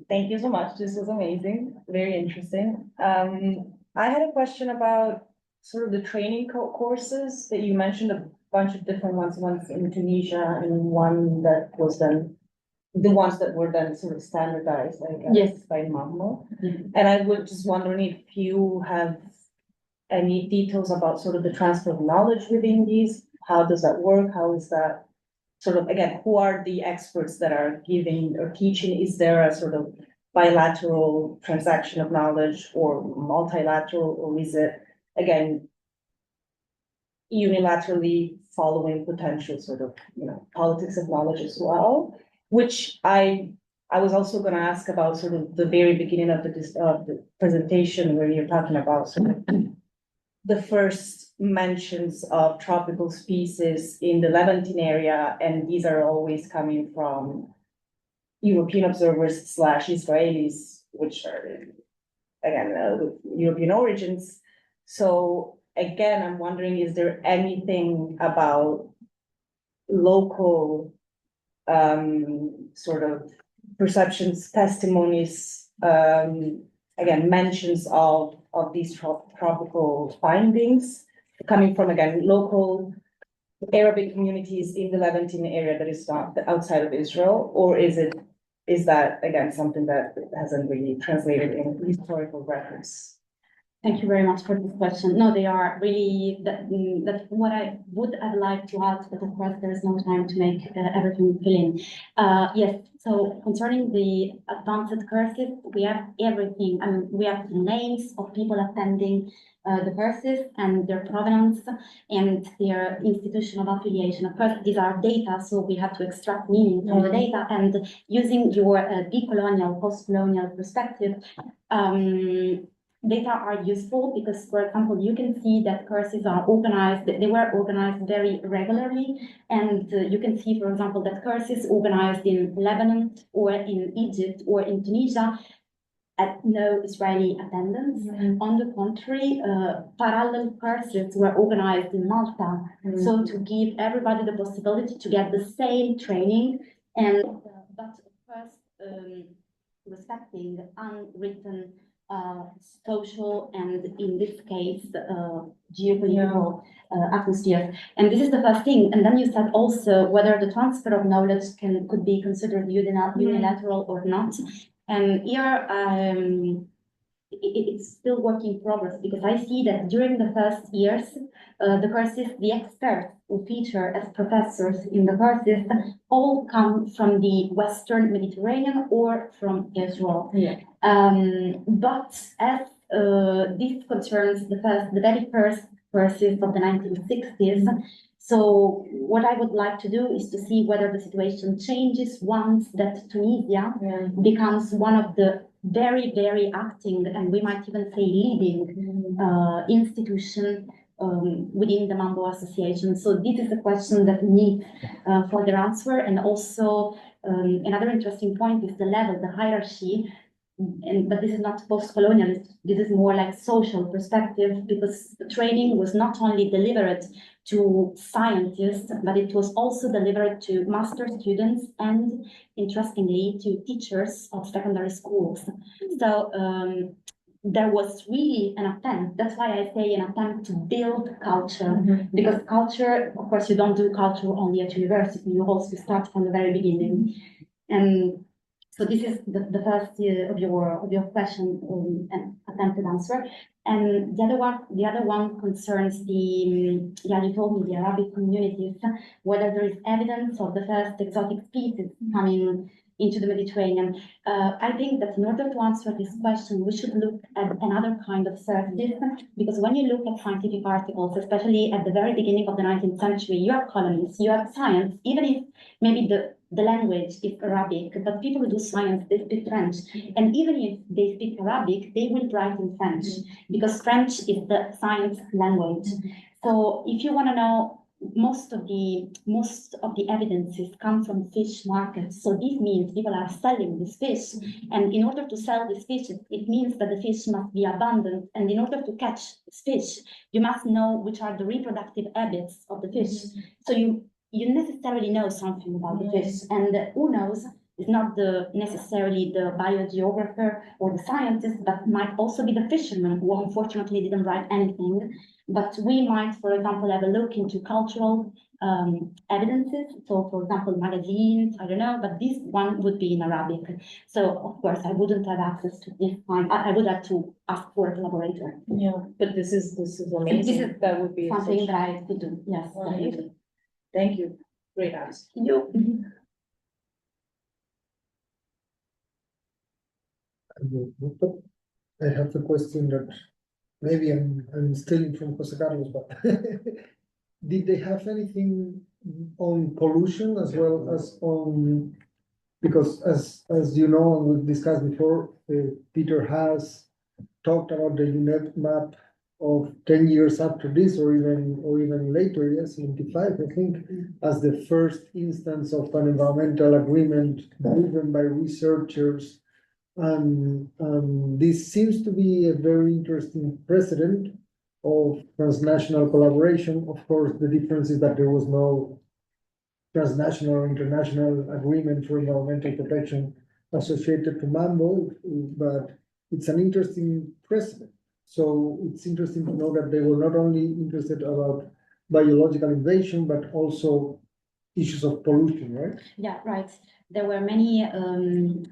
Thank you so much. This was amazing, very interesting. I had a question about sort of the training courses that you mentioned, a bunch of different ones in Tunisia and one that was then, the ones that were then sort of standardized, I guess, Yes, by MAMBO. And I was just wondering if you have any details about sort of the transfer of knowledge within these. How does that work? How is that sort of, again, who are the experts that are giving or teaching? Is there a sort of bilateral transaction of knowledge or multilateral, or is it, again, unilaterally following potential sort of, you know, politics of knowledge as well? Which I was also going to ask about sort of the very beginning of the presentation, where you're talking about sort of the first mentions of tropical species in the Levantine area, and these are always coming from European observers / Israelis, which are, again, with European origins. So again, I'm wondering, is there anything about local sort of perceptions, testimonies, again, mentions of these tropical findings coming from, again, local Arabic communities in the Levantine area that is not outside of Israel? Or is that, again, something that hasn't really translated in historical records? thank you very much for this question. No, they are really that what I would have liked to add, but of course there is no time to make everything fill in. Yes, so concerning the advanced courses, we have everything. I mean, we have the names of people attending the courses and their provenance and their institution of affiliation. Of course, these are data, so we have to extract meaning from the data, and using your decolonial, post-colonial perspective, data are useful because, for example, you can see that courses are organized, they were organized very regularly, and you can see, for example, that courses organized in Lebanon or in Egypt or in Tunisia had no Israeli attendance. On the contrary, parallel courses were organized in Malta, so to give everybody the possibility to get the same training, and but of course respecting unwritten social and, in this case, geopolitical atmosphere. And this is the first thing. And then you said also whether the transfer of knowledge could be considered unilateral or not. And here it's still work in progress, because I see that during the first years, the courses, the experts who feature as professors in the courses all come from the Western Mediterranean or from Israel. But as this concerns the very first courses of the 1960s, so what I would like to do is to see whether the situation changes once that Tunisia becomes one of the very, very acting, and we might even say leading institution within the MAMBO association. So this is a question that needs further answer. And also another interesting point is the level, the hierarchy. But this is not post-colonialist, this is more like social perspective, because the training was not only delivered to scientists, but it was also delivered to master students and, interestingly, to teachers of secondary schools. So there was really an attempt, that's why I say an attempt to build culture, because culture, of course, you don't do culture only at university, you also start from the very beginning. And so this is the first of your question and attempted answer. And the other one concerns you told me, the Arabic communities, whether there is evidence of the first exotic species coming into the Mediterranean. I think that in order to answer this question, we should look at another kind of service, because when you look at scientific articles, especially at the very beginning of the 19th century, you have colonies, you have science, even if maybe the language is Arabic, but people who do science, they speak French. And even if they speak Arabic, they will write in French, because French is the science language. So if you want to know, most of the evidences come from fish markets. So this means people are selling this fish. And in order to sell this fish, it means that the fish must be abundant. And in order to catch this fish, you must know which are the reproductive habits of the fish. So you necessarily know something about the fish. And who knows is not necessarily the biogeographer or the scientist, but might also be the fisherman, who unfortunately didn't write anything. But we might, for example, have a look into cultural evidences. So, for example, magazines, I don't know, but this one would be in Arabic. So, of course, I wouldn't have access to this kind. I would have to ask for a collaborator. Yeah, but this is amazing. This is That would be something that I could do. Yes. Amazing. Thank you. Great answer. I have a question that maybe I'm stealing from Jose Carlos, but did they have anything on pollution as well as on, because as you know, and we've discussed before, Peter has talked about the UNEP map of 10 years after this, or even later, yes, 75, I think, as the first instance of an environmental agreement driven by researchers. And this seems to be a very interesting precedent of transnational collaboration. Of course, the difference is that there was no transnational or international agreement for environmental protection associated to MAMBO, but it's an interesting precedent. So it's interesting to know that they were not only interested about biological invasion, but also issues of pollution, right? Yeah, right. There were many,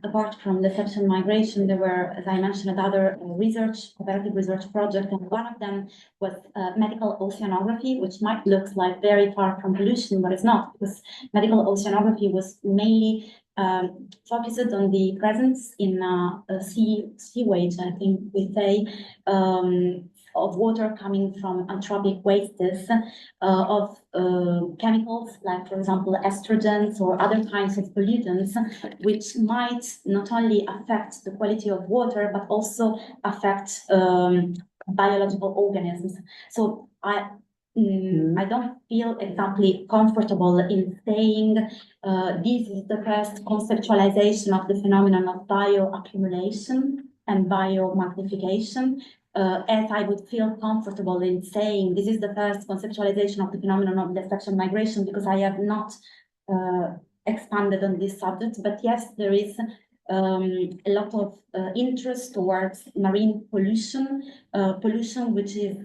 apart from the Lessepsian migration, there were, as I mentioned, other cooperative research projects, and one of them was medical oceanography, which might look like very far from pollution, but it's not, because medical oceanography was mainly focused on the presence in sewage, I think we say, of water coming from anthropic wastes, of chemicals, like, for example, estrogens or other kinds of pollutants, which might not only affect the quality of water, but also affect biological organisms. So I don't feel exactly comfortable in saying this is the first conceptualization of the phenomenon of bioaccumulation and biomagnification, as I would feel comfortable in saying this is the first conceptualization of the phenomenon of Lessepsian migration, because I have not expanded on this subject. But yes, there is a lot of interest towards marine pollution, which is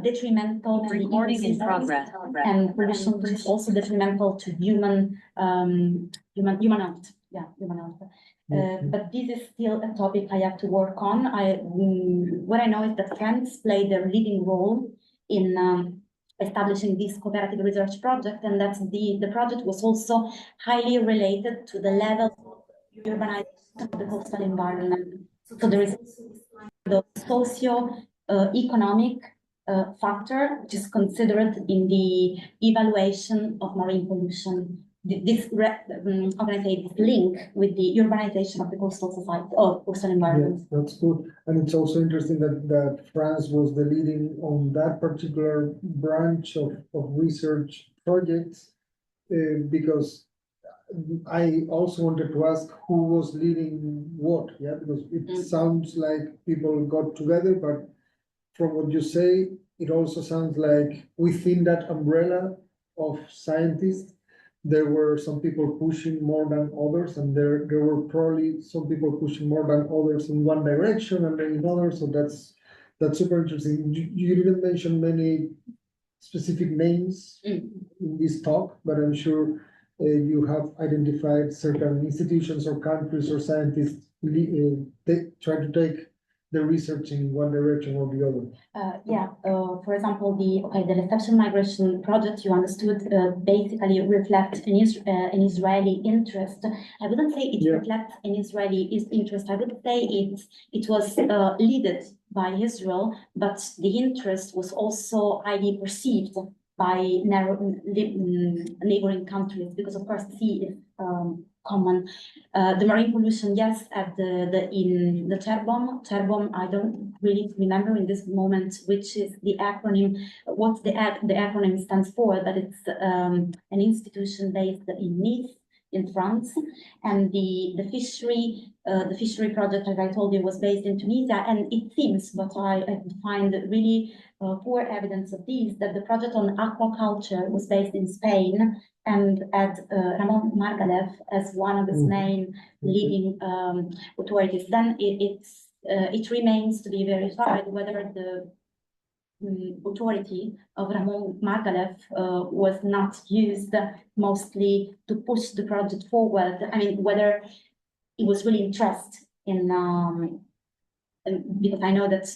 detrimental to the ecosystem, and pollution which is also detrimental to human health. Yeah, human health. But this is still a topic I have to work on. What I know is that France played a leading role in establishing this cooperative research project, and that the project was also highly related to the level of urbanization of the coastal environment. So there is the socio-economic factor, which is considered in the evaluation of marine pollution. This link with the urbanization of the coastal society or coastal environment. Yes, that's good. And it's also interesting that France was the leading on that particular branch of research projects, because I also wanted to ask who was leading what, yeah, because it sounds like people got together, but from what you say, it also sounds like within that umbrella of scientists, there were some people pushing more than others, and there were probably some people pushing more than others in one direction and then in others. So that's super interesting. You didn't mention many specific names in this talk, but I'm sure you have identified certain institutions or countries or scientists trying to take the research in one direction or the other? For example, the Lessepsian migration project you understood basically reflects an Israeli interest. I wouldn't say it reflects an Israeli interest. I would say it was led by Israel, but the interest was also highly perceived by neighboring countries, because of course the sea is common. The marine pollution, yes, in the Terbom, I don't really remember in this moment which is the acronym, what the acronym stands for, but it's an institution based in Nice, in France, and the fishery project, as I told you, was based in Tunisia, and it seems, but I find really poor evidence of this, that the project on aquaculture was based in Spain and had Ramon Margalef as one of its main leading authorities. Then it remains to be verified whether the authority of Ramon Margalef was not used mostly to push the project forward. I mean, whether he was really interested in because I know that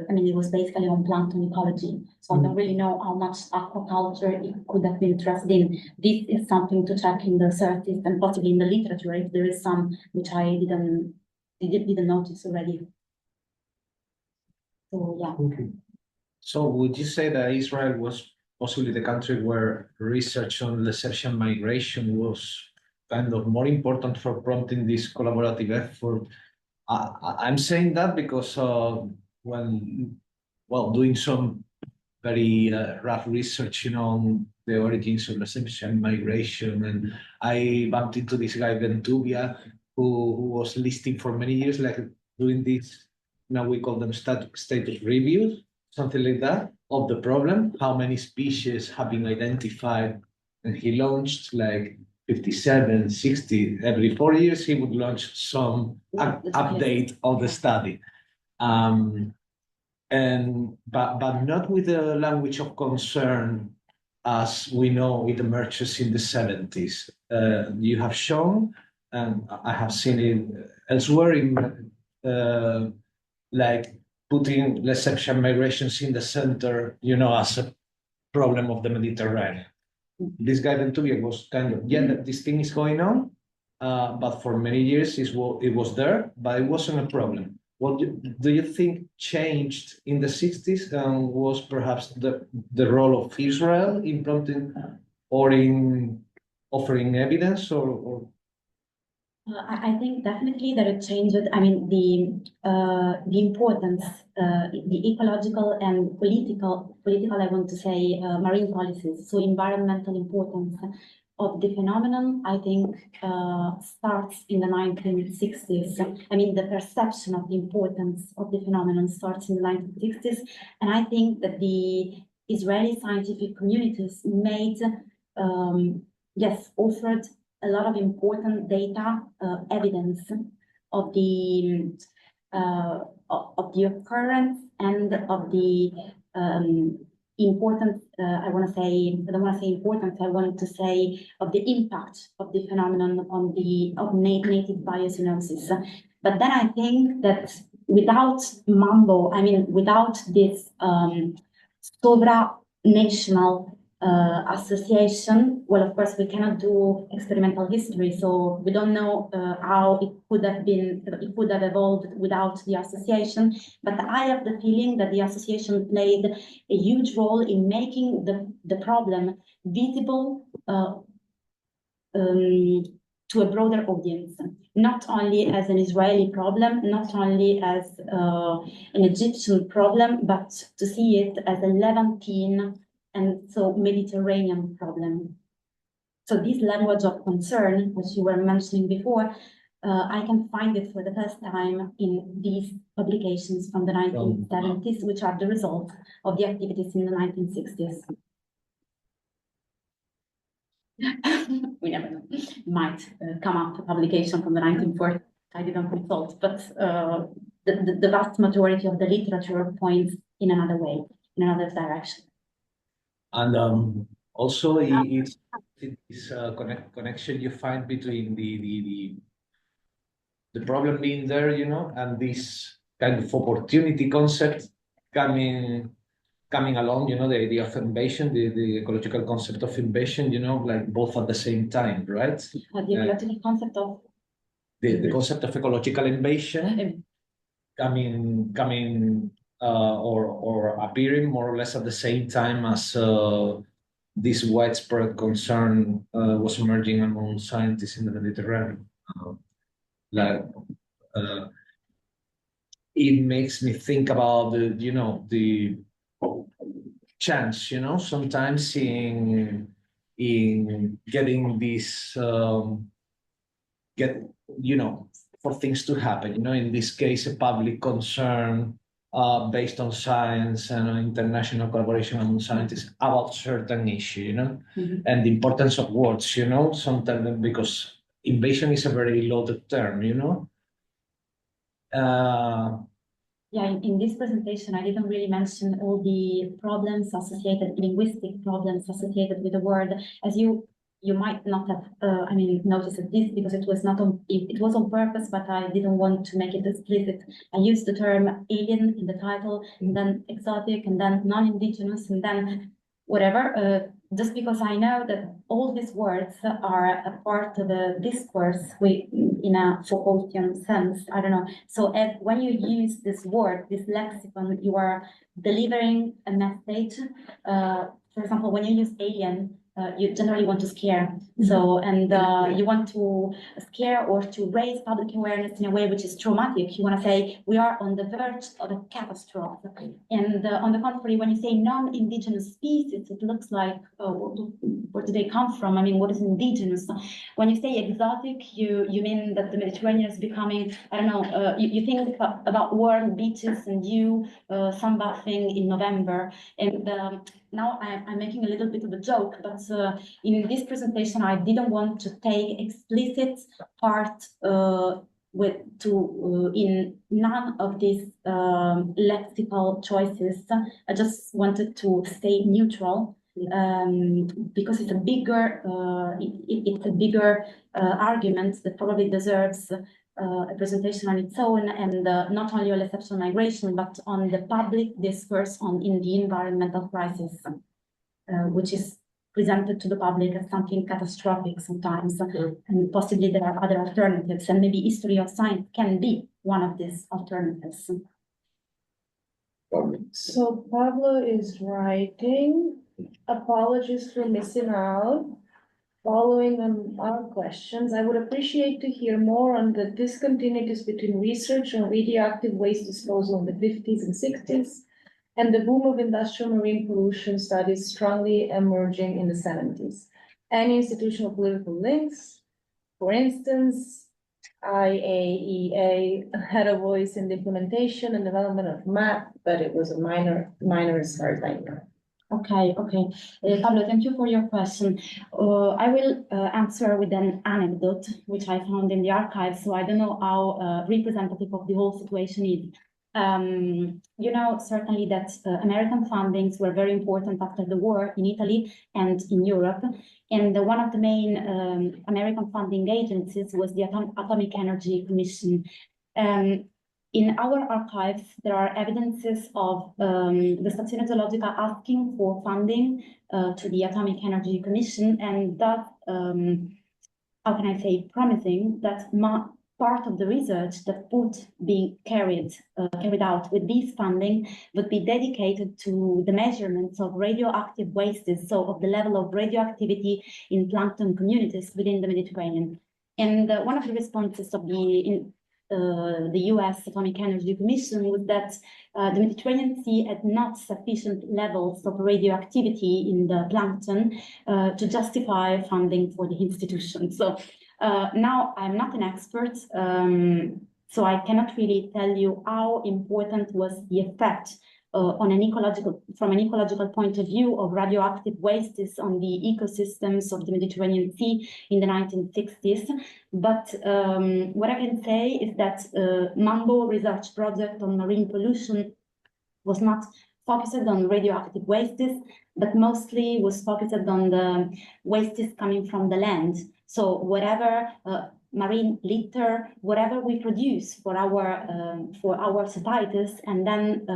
it was basically on plankton ecology, so I don't really know how much aquaculture it could have been interested in. This is something to check in the sources and possibly in the literature if there is some which I didn't notice already. So yeah. Okay. So would you say that Israel was possibly the country where research on Lessepsian migration was kind of more important for prompting this collaborative effort? I'm saying that because when doing some very rough research, on the origins of Lessepsian migration, and I bumped into this guy Ventuvia, who was listing for many years, like doing this. Now we call them status reviews, something like that, of the problem, how many species have been identified, and he launched like 57, 60, every 4 years he would launch some update of the study. But not with the language of concern as we know it emerges in the 70s. You have shown, and I have seen it elsewhere in like putting Lessepsian migrations in the center, as a problem of the Mediterranean. This guy Ventuvia was kind of, this thing is going on, but for many years it was there, but it wasn't a problem. What do you think changed in the 60s, and was perhaps the role of Israel in prompting or in offering evidence, or? I think definitely that it changed. I mean, the importance, the ecological and political, I want to say, marine policies. So environmental importance of the phenomenon, I think, starts in the 1960s. I mean, the perception of the importance of the phenomenon starts in the 1960s, and I think that the Israeli scientific communities made, offered a lot of important data, evidence of the occurrence and of the importance. I don't want to say importance. I want to say of the impact of the phenomenon on native biosynosis. But then I think that without MAMBO, without this national association, well, of course, we cannot do experimental history, so we don't know how it could have evolved without the association. But I have the feeling that the association played a huge role in making the problem visible to a broader audience, not only as an Israeli problem, not only as an Egyptian problem, but to see it as a Levantine and so Mediterranean problem. So this language of concern, which you were mentioning before, I can find it for the first time in these publications from the 1970s, which are the result of the activities in the 1960s. We never know. Might come up a publication from the 1940s. I didn't consult, but the vast majority of the literature points in another way, in another direction. And also, it's connection you find between the problem being there, and this kind of opportunity concept coming along, the idea of invasion, the ecological concept of invasion, like both at the same time, right? The ecological concept of the concept of ecological invasion coming or appearing more or less at the same time as this widespread concern was emerging among scientists in the Mediterranean. It makes me think about the chance, sometimes in getting this for things to happen, in this case, a public concern based on science and international collaboration among scientists about certain issue, and the importance of words, sometimes because invasion is a very loaded term, Yeah, in this presentation, I didn't really mention all the problems associated, linguistic problems associated with the word, as you might not have, noticed this because it was not on, it was on purpose, but I didn't want to make it explicit. I used the term alien in the title, and then exotic, and then non-indigenous, and then whatever, just because I know that all these words are a part of the discourse in a Foucaultian sense. I don't know. So when you use this word, this lexicon, you are delivering a message. For example, when you use alien, you generally want to scare. So, and you want to scare or to raise public awareness in a way which is traumatic. You want to say, we are on the verge of a catastrophe. And on the contrary, when you say non-indigenous species, it looks like, where do they come from? I mean, what is indigenous? When you say exotic, you mean that the Mediterranean is becoming, I don't know, you think about warm beaches and you sunbathing in November. And now I'm making a little bit of a joke, but in this presentation, I didn't want to take explicit part in none of these lexical choices. I just wanted to stay neutral because it's a bigger argument that probably deserves a presentation on its own, and not only on Lessepsian migration, but on the public discourse in the environmental crisis, which is presented to the public as something catastrophic sometimes, and possibly there are other alternatives, and maybe history of science can be one of these alternatives. So Pablo is writing, apologies for missing out. Following on our questions, I would appreciate to hear more on the discontinuities between research on radioactive waste disposal in the 50s and 60s and the boom of industrial marine pollution studies strongly emerging in the 70s. Any institutional political links? For instance, IAEA had a voice in the implementation and development of MAP, but it was a minor as far as I know. Okay. Pablo, thank you for your question. I will answer with an anecdote, which I found in the archives, so I don't know how representative of the whole situation is. You know, certainly that American fundings were very important after the war in Italy and in Europe. And one of the main American funding agencies was the Atomic Energy Commission. In our archives, there are evidences of the Stazione Zoologica asking for funding to the Atomic Energy Commission, and that, how can I say, promising that part of the research that would be carried out with this funding would be dedicated to the measurements of radioactive wastes, so of the level of radioactivity in plankton communities within the Mediterranean. And one of the responses of the US Atomic Energy Commission was that the Mediterranean Sea had not sufficient levels of radioactivity in the plankton to justify funding for the institution. So now I'm not an expert, so I cannot really tell you how important was the effect from an ecological point of view of radioactive wastes on the ecosystems of the Mediterranean Sea in the 1960s. But what I can say is that MAMBO research project on marine pollution was not focused on radioactive wastes, but mostly was focused on the wastes coming from the land. So whatever marine litter, whatever we produce for our societies, and then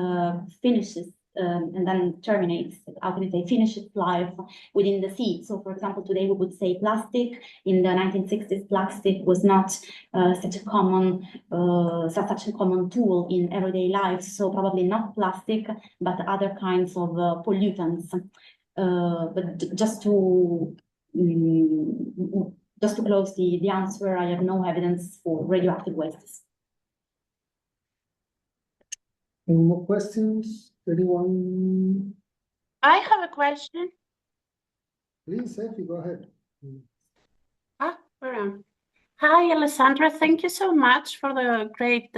finishes and then terminates, how can I say, finishes life within the sea. So, for example, today we would say plastic. In the 1960s, plastic was not such a common tool in everyday life. So probably not plastic, but other kinds of pollutants. But just to close the answer, I have no evidence for radioactive wastes. Any more questions? Anyone? I have a question. Please, Effie, go ahead. Where am I? Hi, Alessandra. Thank you so much for the great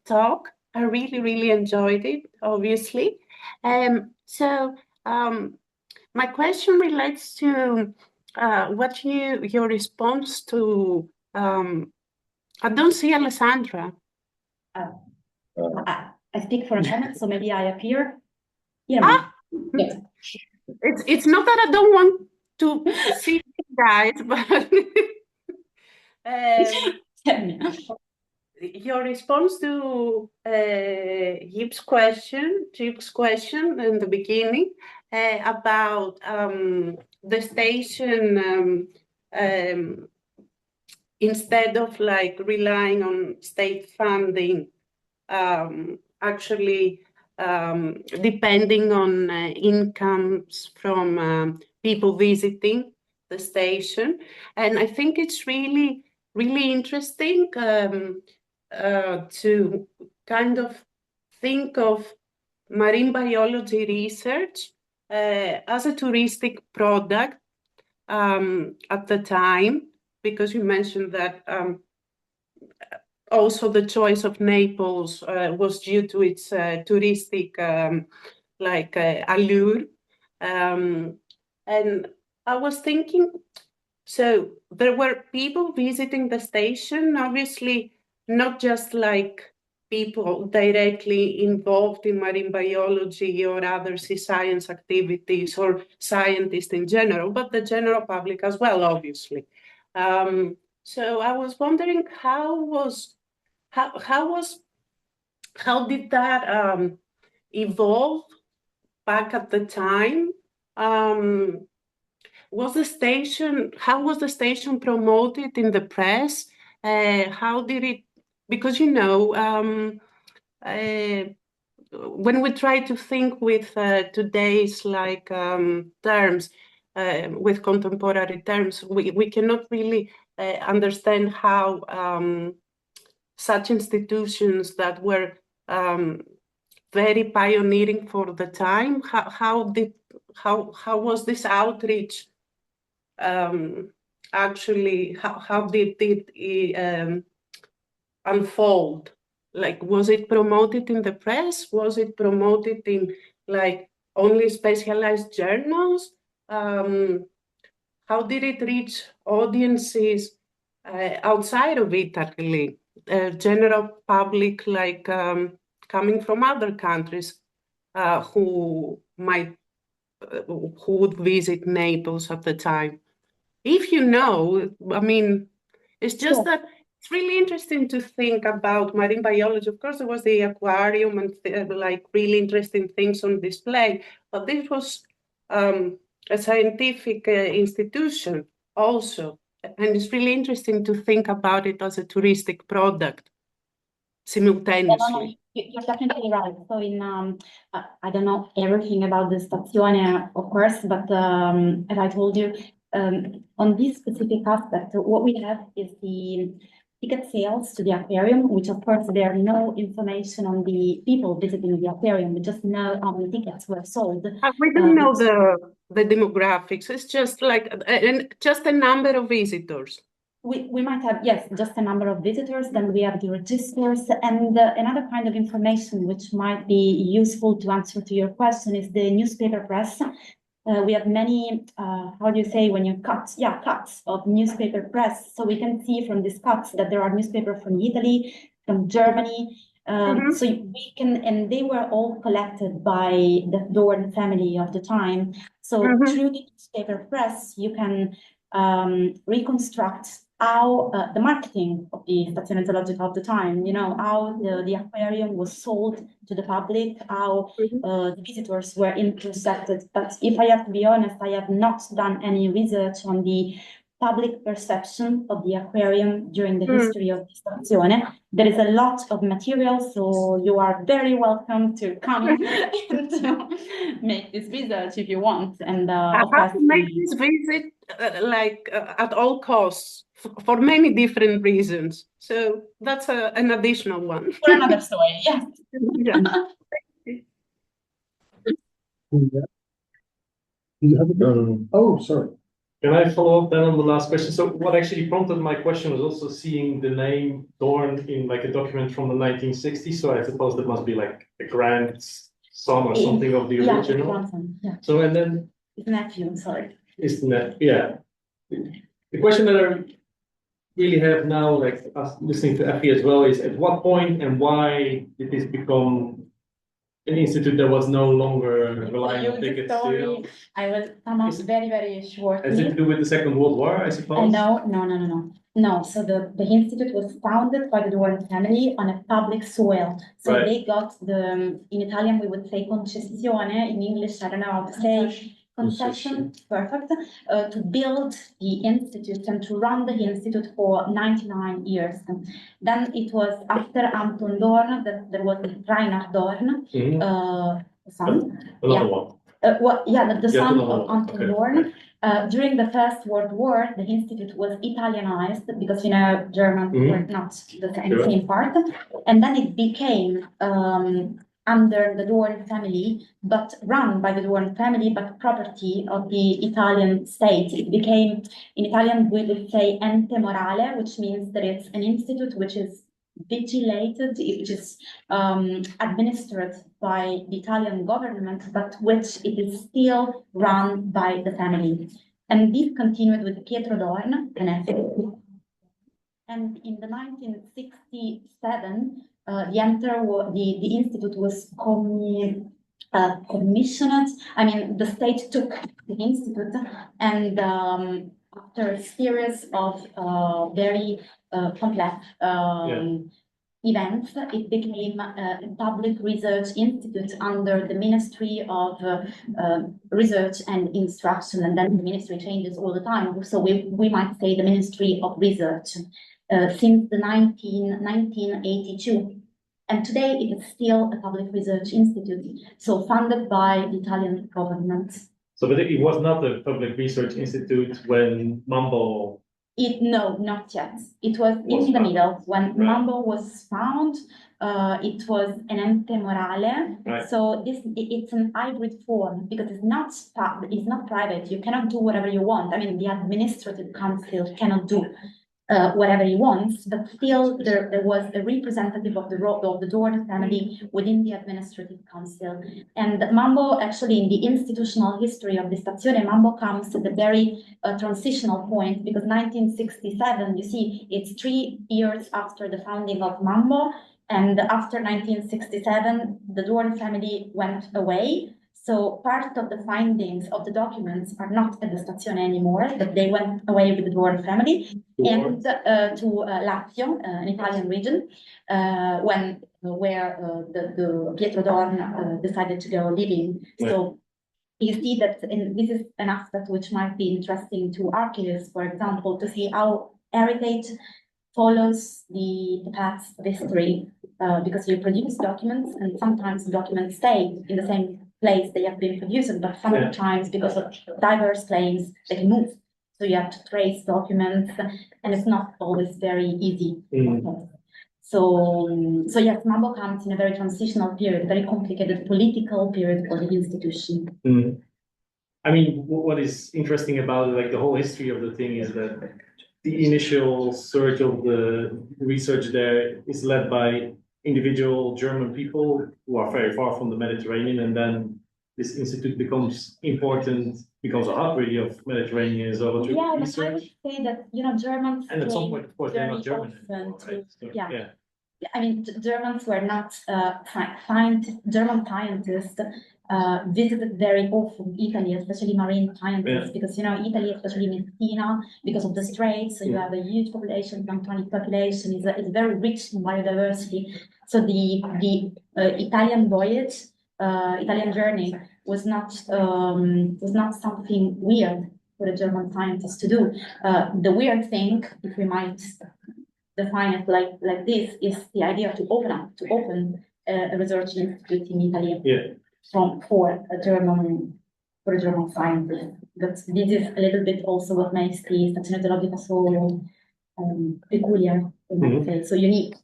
talk. I really, really enjoyed it, obviously. My question relates to what your response to. I don't see Alessandra. I speak for a moment, so maybe I appear. Yeah. Yes. It's not that I don't want to see you guys, but your response to Jip's question in the beginning about the station instead of like relying on state funding, actually depending on incomes from people visiting the station. And I think it's really, really interesting to kind of think of marine biology research as a touristic product at the time, because you mentioned that also the choice of Naples was due to its touristic allure. And I was thinking, so there were people visiting the station, obviously not just like people directly involved in marine biology or other sea science activities or scientists in general, but the general public as well, obviously. So I was wondering how did that evolve back at the time? How was the station promoted in the press? How did it, because when we try to think with today's terms, with contemporary terms, we cannot really understand how such institutions that were very pioneering for the time, how was this outreach actually, how did it unfold? Like, was it promoted in the press? Was it promoted in only specialized journals? How did it reach audiences outside of Italy, general public, coming from other countries who would visit Naples at the time? If you know, I mean, it's just that it's really interesting to think about marine biology. Of course, there was the aquarium and really interesting things on display, but this was a scientific institution also. And it's really interesting to think about it as a touristic product simultaneously. You're definitely right. So I don't know everything about the stazione, of course, but as I told you, on this specific aspect, what we have is the ticket sales to the aquarium, which of course there are no information on the people visiting the aquarium. We just know how many tickets were sold. We don't know the demographics. It's just just a number of visitors. We might have, yes, just a number of visitors. Then we have the registers, and another kind of information which might be useful to answer to your question is the newspaper press. We have many, how do you say, when you cuts of newspaper press. So we can see from these cuts that there are newspapers from Italy, from Germany. So we can, and they were all collected by the Dohrn family of the time. So through the newspaper press, you can reconstruct how the marketing of the Stazione Zoologica of the time, how the aquarium was sold to the public, how the visitors were intercepted. But if I have to be honest, I have not done any research on the public perception of the aquarium during the history of the Stazione. There is a lot of material, so you are very welcome to come and to make this research if you want. And I have to make this visit at all costs for many different reasons. So that's an additional one. For another story, yes. Yeah. Do you have a Oh, sorry. Can I follow up then on the last question? So what actually prompted my question was also seeing the name Dohrn in like a document from the 1960s. So I suppose that must be like a grandson or something of the original. Grandson, yeah. So and then It's nephew, sorry. is yeah. The question that I really have now, like us listening to Effie as well, is at what point and why did this become an institute that was no longer relying on ticket sales? I will come up very, very shortly. Has it to do with the Second World War, I suppose? No. So the institute was founded by the Dohrn family on a public soil. So Right. they got in Italian we would say concessione, in English I don't know how to say concession, perfect, to build the institute and to run the institute for 99 years. Then it was after Anton Dohrn that there was Rainer Dohrn, son. Another one. The son another of one. Anton Okay. Dohrn. During the First World War, the institute was Italianized because Germans were not the same part, and then it became under the Dohrn family, but run by the Dohrn family, but property of the Italian state. It became, in Italian, we would say ente morale, which means that it's an institute which is vigilated, which is administered by the Italian government, but which it is still run by the family. And this continued with Pietro Dohrn, and in the 1967, the institute was commissioned. I mean, the state took the institute, and after a series of very complex events, it became a public research institute under the Ministry of Research and Instruction, and then the ministry changes all the time. So we might say the Ministry of Research since the 1982. And today it is still a public research institute, so funded by the Italian government. So, but it was not a public research institute when MAMBO. No, not yet. It was in the middle. When MAMBO was found, it was an ente morale. Right. So it's an hybrid form because it's not private. You cannot do whatever you want. I mean, the administrative council cannot do whatever he wants, but still there was a representative of the Dohrn family within the administrative council. And MAMBO, actually, in the institutional history of the Stazione, MAMBO comes at the very transitional point, because 1967, you see, it's 3 years after the founding of MAMBO, and after 1967, the Dohrn family went away. So part of the findings of the documents are not at the Stazione anymore, but they went away with the Dohrn family and to Lazio, an Italian region, where the Pietro Dohrn decided to go living. Right. So you see that, and this is an aspect which might be interesting to archivists, for example, to see how heritage follows the paths of history, because you produce documents, and sometimes documents stay in the same place they have been produced, but sometimes because of diverse claims they move. So you have to trace documents, and it's not always very easy. So yes, MAMBO comes in a very transitional period, very complicated political period for the institution. I mean, what is interesting about like the whole history of the thing is that the initial surge of the research there is led by individual German people who are very far from the Mediterranean, and then this institute becomes important, becomes a hub really of Mediterranean zoology Yeah, but I research. would say that, Germans And at some point, of course, they're not very German often anymore, right? So, yeah. I mean, Germans were not German scientists visited very often Italy, especially marine scientists, because Italy, especially Messina, because of the straits, so you have a huge population, planktonic population, is very rich in biodiversity. So the Italian voyage, Italian journey was not something weird for the German scientists to do. The weird thing, if we might define it like this, is the idea to open a research institute in Italy for a German scientist. But this is a little bit also what makes the Stazione Zoologica so peculiar, we might say, so unique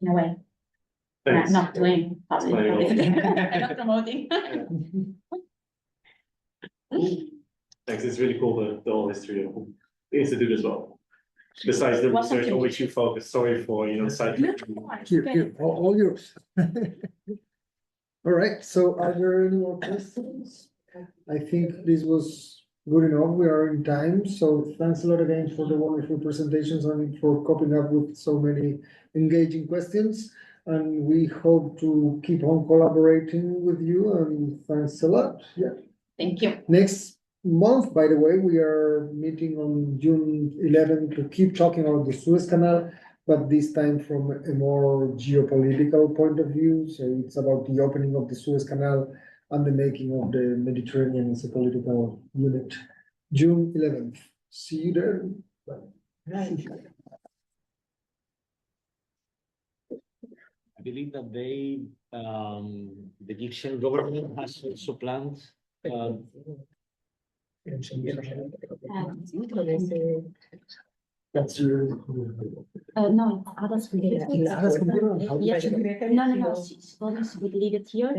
in a way. Not doing public publicity, not promoting. Thanks, it's really cool the whole history of the institute as well. Besides the research on which you focus, sorry for side. Here, all yours. All right, so are there any more questions? I think this was good enough. We are in time, so thanks a lot again for the wonderful presentations and for coping up with so many engaging questions. And we hope to keep on collaborating with you, and thanks a lot. Yeah. Thank you. Next month, by the way, we are meeting on June 11th to keep talking about the Suez Canal, but this time from a more geopolitical point of view. So it's about the opening of the Suez Canal and the making of the Mediterranean as a political unit. June 11th. See you there. Bye. I believe that the Egyptian government has also planned That's your. No, others will leave it. No, she told me she would leave it here.